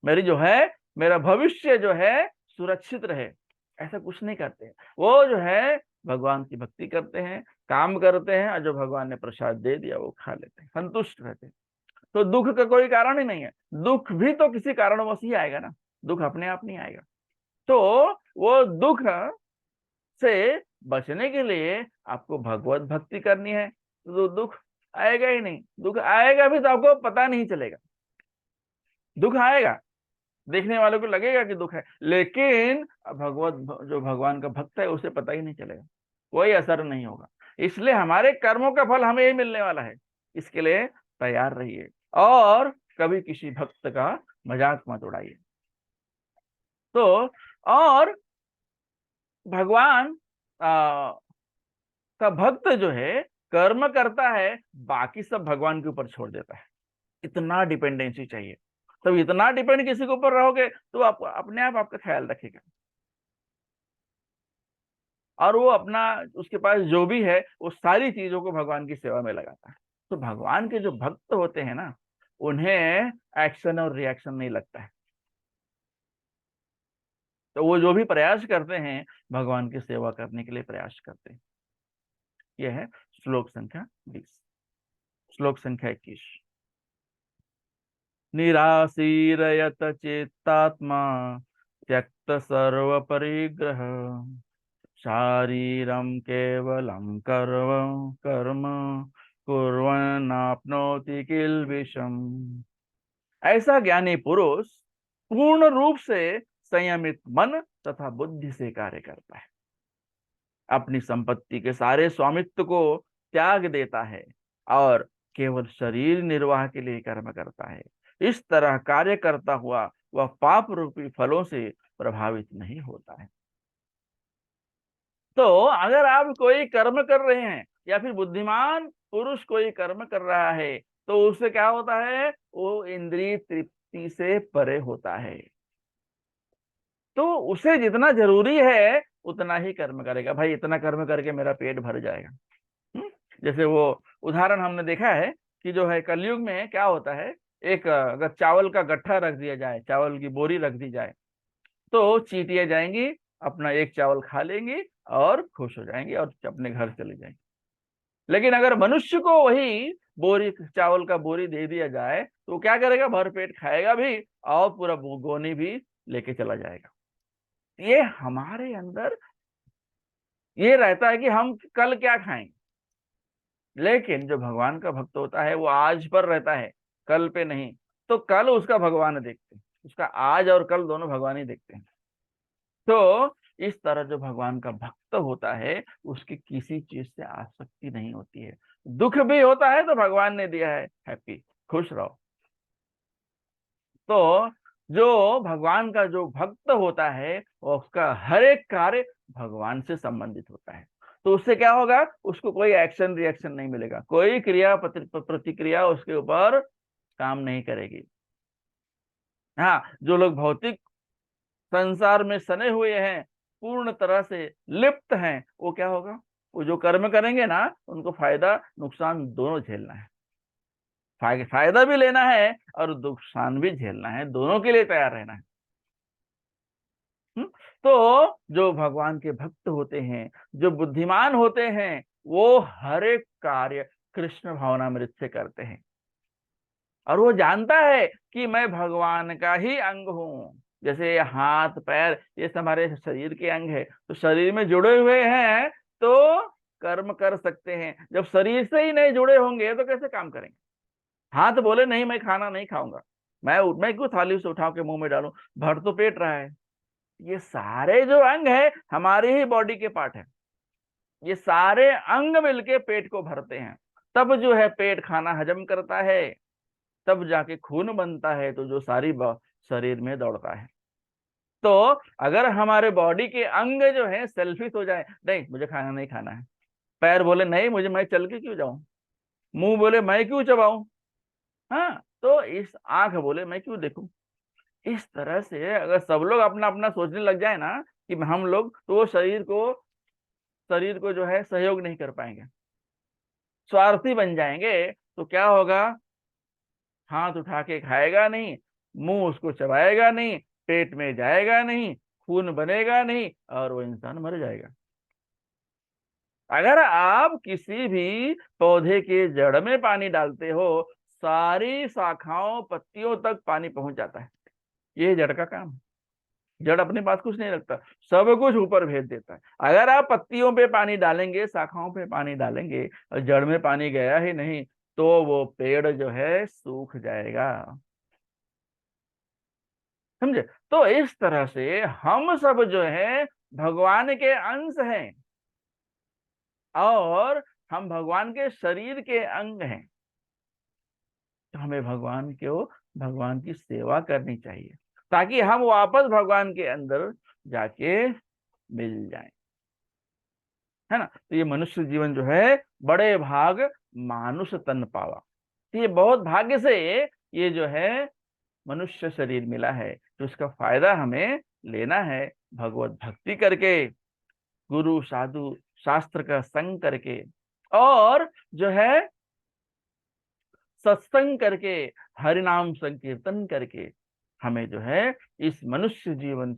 मेरी जो है मेरा भविष्य जो है सुरक्षित रहे। ऐसा कुछ नहीं करते हैं। वो जो है भगवान की भक्ति करते हैं, काम करते हैं और जो भगवान ने प्रसाद दे दिया वो खा लेते हैं, संतुष्ट रहते हैं। तो दुख का कोई कारण ही नहीं है। दुख भी तो किसी कारणवश ही आएगा ना, दुख अपने आप नहीं आएगा। तो वो दुख से बचने के लिए आपको भगवत भक्ति करनी है तो दुख आएगा ही नहीं। दुख आएगा भी तो आपको पता नहीं चलेगा। दुख आएगा, देखने वालों को लगेगा कि दुख है, लेकिन जो भगवान का भक्त है उसे पता ही नहीं चलेगा, कोई असर नहीं होगा। इसलिए हमारे कर्मों का फल हमें ही मिलने वाला है। इसके लिए तैयार रहिए और कभी किसी भक्त का मजाक मत उड़ाइए। तो और भगवान आ, का भक्त जो है कर्म करता है, बाकी सब भगवान के ऊपर छोड़ देता है। इतना डिपेंडेंसी चाहिए। तब इतना डिपेंड किसी के ऊपर रहोगे तो आप अपने आप आपका ख्याल रखेगा और वो अपना, उसके पास जो भी है वो सारी चीजों को भगवान की सेवा में लगाता है। तो भगवान के जो भक्त होते हैं ना उन्हें एक्शन और रिएक्शन नहीं लगता है। तो वो जो भी प्रयास करते हैं भगवान की सेवा करने के लिए प्रयास करते हैं। यह है श्लोक संख्या 20। श्लोक संख्या 21। निराशीरयत चेतात्मा त्यक्त सर्व परिग्रह शारीरम केवलम कर्म कर्म कुर्वन्नाप्नोति किल्बिषम्। ऐसा ज्ञानी पुरुष पूर्ण रूप से संयमित मन तथा बुद्धि से कार्य करता है, अपनी संपत्ति के सारे स्वामित्व को त्याग देता है और केवल शरीर निर्वाह के लिए कर्म करता है। इस तरह कार्य करता हुआ वह पाप रूपी फलों से प्रभावित नहीं होता है। तो अगर आप कोई कर्म कर रहे हैं या फिर बुद्धिमान पुरुष कोई कर्म कर रहा है तो उससे क्या होता है, वो इंद्रिय तृप्ति से परे होता है। तो उसे जितना जरूरी है उतना ही कर्म करेगा। भाई इतना कर्म करके मेरा पेट भर जाएगा। जैसे वो उदाहरण हमने देखा है कि जो है कलयुग में क्या होता है, एक अगर चावल का गट्ठा रख दिया जाए, चावल की बोरी रख दी जाए तो चींटियां जाएंगी, अपना एक चावल खा लेंगी और खुश हो जाएंगी और अपने घर चले जाएंगे। लेकिन अगर मनुष्य को वही बोरी चावल का बोरी दे दिया जाए तो वो क्या करेगा, भर पेट खाएगा भी और पूरा गोनी भी लेके चला जाएगा। ये हमारे अंदर ये रहता है कि हम कल क्या खाएंगे। लेकिन जो भगवान का भक्त होता है वो आज पर रहता है, कल पे नहीं। तो कल उसका भगवान देखते हैं, उसका आज और कल दोनों भगवान ही देखते हैं। तो इस तरह जो भगवान का भक्त होता है उसकी किसी चीज से आसक्ति नहीं होती है। दुख भी होता है तो भगवान ने दिया है, हैप्पी, खुश रहो। तो जो भगवान का जो भक्त होता है वो उसका हर एक कार्य भगवान से संबंधित होता है। तो उससे क्या होगा, उसको कोई एक्शन रिएक्शन नहीं मिलेगा, कोई क्रिया प्रतिक्रिया उसके ऊपर काम नहीं करेगी। हाँ, जो लोग भौतिक संसार में सने हुए हैं, पूर्ण तरह से लिप्त हैं, वो क्या होगा, वो जो कर्म करेंगे ना उनको फायदा नुकसान दोनों झेलना है। फायदा भी लेना है और नुकसान भी झेलना है, दोनों के लिए तैयार रहना है। हम्म? तो जो भगवान के भक्त होते हैं, जो बुद्धिमान होते हैं, वो हर एक कार्य कृष्ण भावनामृत से करते हैं। और वो जानता है कि मैं भगवान का ही अंग हूं। जैसे ये हाथ पैर ये सब हमारे शरीर के अंग है, तो शरीर में जुड़े हुए हैं तो कर्म कर सकते हैं। जब शरीर से ही नहीं जुड़े होंगे तो कैसे काम करेंगे। हाथ बोले नहीं मैं खाना नहीं खाऊंगा, मैं क्यों थाली से उठा के मुंह में डालूं, भर तो पेट रहा है। ये सारे जो अंग है हमारी ही बॉडी के पार्ट है, ये सारे अंग मिलके पेट को भरते हैं। तब जो है पेट खाना हजम करता है, तब जाके खून बनता है, तो जो सारी शरीर में दौड़ता है। तो अगर हमारे बॉडी के अंग जो है सेल्फिश हो जाए, नहीं मुझे खाना नहीं खाना है, पैर बोले नहीं मुझे, मैं चल के क्यों जाऊं, मुंह बोले मैं क्यों चबाऊं, हाँ तो इस आंख बोले मैं क्यों देखूं, इस तरह से अगर सब लोग अपना अपना सोचने लग जाए ना कि हम लोग, तो वो शरीर को जो है सहयोग नहीं कर पाएंगे, स्वार्थी बन जाएंगे। तो क्या होगा, हाथ उठा के खाएगा नहीं, मुंह उसको चबाएगा नहीं, पेट में जाएगा नहीं, खून बनेगा नहीं, और वो इंसान मर जाएगा। अगर आप किसी भी पौधे के जड़ में पानी डालते हो, सारी शाखाओं पत्तियों तक पानी पहुंच जाता है। ये जड़ का काम है। जड़ अपने पास कुछ नहीं रखता, सब कुछ ऊपर भेज देता है। अगर आप पत्तियों पे पानी डालेंगे, शाखाओं पे पानी डालेंगे और जड़ में पानी गया ही नहीं, तो वो पेड़ जो है सूख जाएगा। समझे। तो इस तरह से हम सब जो है भगवान के अंश हैं, और हम भगवान के शरीर के अंग हैं। तो हमें भगवान की सेवा करनी चाहिए, ताकि हम वापस भगवान के अंदर जाके मिल जाएं। है ना। तो ये मनुष्य जीवन जो है बड़े भाग मानुष तन पावा, तो ये बहुत भाग्य से ये जो है मनुष्य शरीर मिला है। तो इसका फायदा हमें लेना है भगवत भक्ति करके, गुरु साधु शास्त्र का संग करके, और जो है सत्संग करके, हरि नाम संकीर्तन करके। हमें जो है इस मनुष्य जीवन,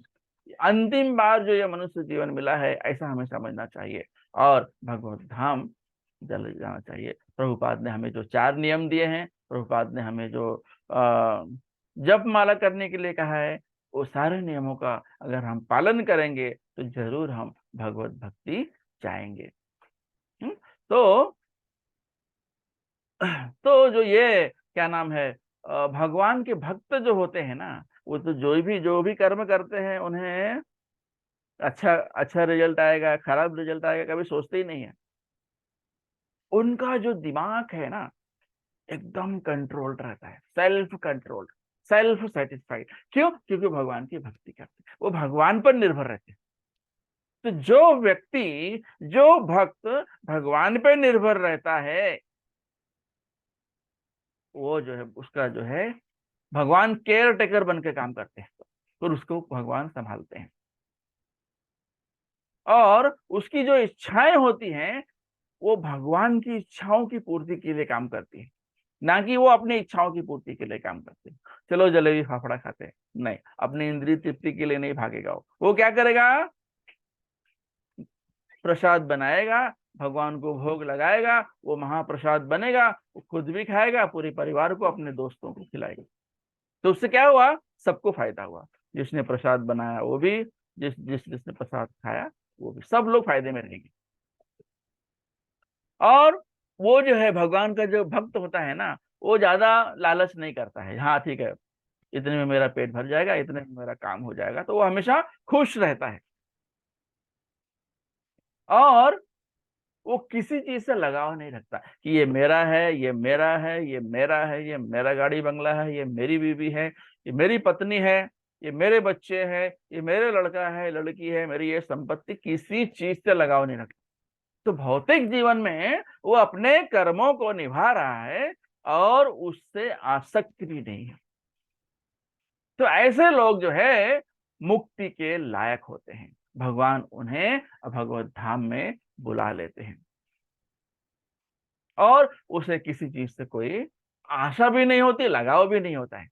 अंतिम बार जो ये मनुष्य जीवन मिला है, ऐसा हमें समझना चाहिए और भगवत धाम चले जाना चाहिए। प्रभुपाद ने हमें जो 4 नियम दिए हैं, प्रभुपाद ने हमें जो जप माला करने के लिए कहा है, वो सारे नियमों का अगर हम पालन करेंगे तो जरूर हम भगवत भक्ति चाहेंगे। हम्म? तो तो जो ये क्या नाम है, भगवान के भक्त जो होते हैं ना, वो तो जो भी कर्म करते हैं उन्हें अच्छा अच्छा रिजल्ट आएगा खराब रिजल्ट आएगा कभी सोचते ही नहीं है। उनका जो दिमाग है ना एकदम कंट्रोल्ड रहता है, सेल्फ कंट्रोल्ड, सेल्फ सेटिस्फाइड। क्यों? क्योंकि भगवान की भक्ति करते हैं, वो भगवान पर निर्भर रहते हैं। तो जो भक्त भगवान पे निर्भर रहता है, वो जो है उसका जो है भगवान केयर टेकर बन के काम करते हैं, और उसको भगवान संभालते हैं। और उसकी जो इच्छाएं होती हैं वो भगवान की इच्छाओं की पूर्ति के लिए काम करती है, ना कि वो अपनी इच्छाओं की पूर्ति के लिए काम करते हैं। चलो जलेबी फाफड़ा खाते हैं, नहीं, अपनी इंद्रिय तृप्ति के लिए नहीं भागेगा। वो क्या करेगा, प्रसाद बनाएगा, भगवान को भोग लगाएगा, वो महाप्रसाद बनेगा, वो खुद भी खाएगा, पूरे परिवार को अपने दोस्तों को खिलाएगा। तो उससे क्या हुआ, सबको फायदा हुआ। जिसने प्रसाद बनाया वो भी, जिसने प्रसाद खाया वो भी, सब लोग फायदे में रहेंगे। और वो जो है भगवान का जो भक्त होता है ना, वो ज्यादा लालच नहीं करता है, हाँ ठीक है इतने में मेरा पेट भर जाएगा, इतने में मेरा काम हो जाएगा, तो वो हमेशा खुश रहता है। और वो किसी चीज से लगाव नहीं रखता कि ये मेरा है, ये मेरा है, ये मेरा है, ये मेरा गाड़ी बंगला है, ये मेरी बीवी है, ये मेरी पत्नी है, ये मेरे बच्चे हैं, ये मेरे लड़का है, लड़की है, मेरी ये संपत्ति, किसी चीज से लगाव नहीं रखता। तो भौतिक जीवन में वो अपने कर्मों को निभा रहा है और उससे आसक्ति भी नहीं है। तो ऐसे लोग जो है मुक्ति के लायक होते हैं, भगवान उन्हें भगवत धाम में बुला लेते हैं और उसे किसी चीज से कोई आशा भी नहीं होती, लगाव भी नहीं होता है।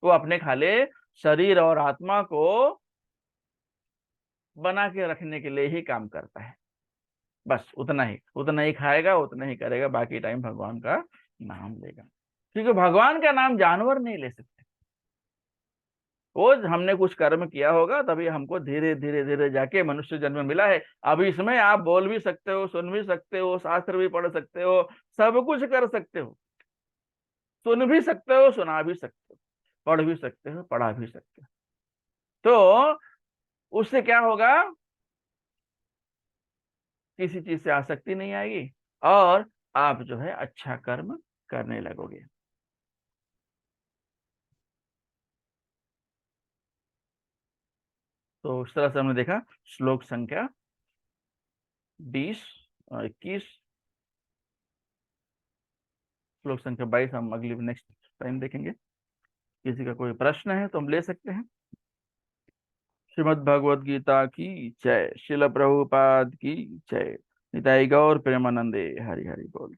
वो अपने खाली शरीर और आत्मा को बना के रखने के लिए ही काम करता है। बस उतना ही खाएगा, उतना ही करेगा, बाकी टाइम भगवान का नाम लेगा। क्योंकि भगवान का नाम जानवर नहीं ले सकते। वो हमने कुछ कर्म किया होगा तभी हमको धीरे धीरे धीरे जाके मनुष्य जन्म मिला है। अब इसमें आप बोल भी सकते हो, सुन भी सकते हो, शास्त्र भी पढ़ सकते हो, सब कुछ कर सकते हो, सुन भी सकते हो, सुना भी सकते हो, पढ़ भी सकते हो, पढ़ा भी सकते हो। तो उससे क्या होगा, किसी चीज से आसक्ति नहीं आएगी और आप जो है अच्छा कर्म करने लगोगे। तो इस तरह से हमने देखा श्लोक संख्या 20 और 21, श्लोक संख्या 22 हम अगली नेक्स्ट टाइम देखेंगे। किसी का कोई प्रश्न है तो हम ले सकते हैं। श्रीमद् भगवद गीता की जय। शिल प्रभुपाद की जय। निताई गौर प्रेमानंदे। हरि हरि बोल।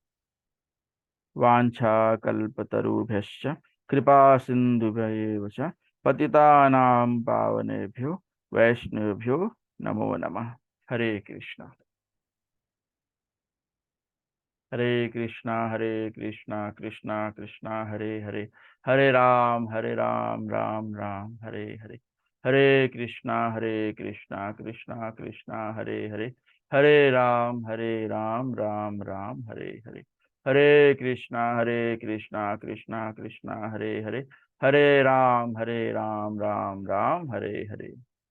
वाञ्छा कल्पतरुभ्यश्च कृपा सिन्धुभ्येव च पतितानां पावनेभ्यो वैष्णवेभ्यो नमो नमः। हरे कृष्णा। हरे कृष्णा, हरे कृष्णा, कृष्णा कृष्णा हरे हरे, हरे राम, राम राम हरे हरे। हरे कृष्णा कृष्णा कृष्णा हरे हरे, हरे राम, राम राम हरे हरे। हरे कृष्णा कृष्णा कृष्णा हरे हरे, हरे राम, राम राम हरे हरे।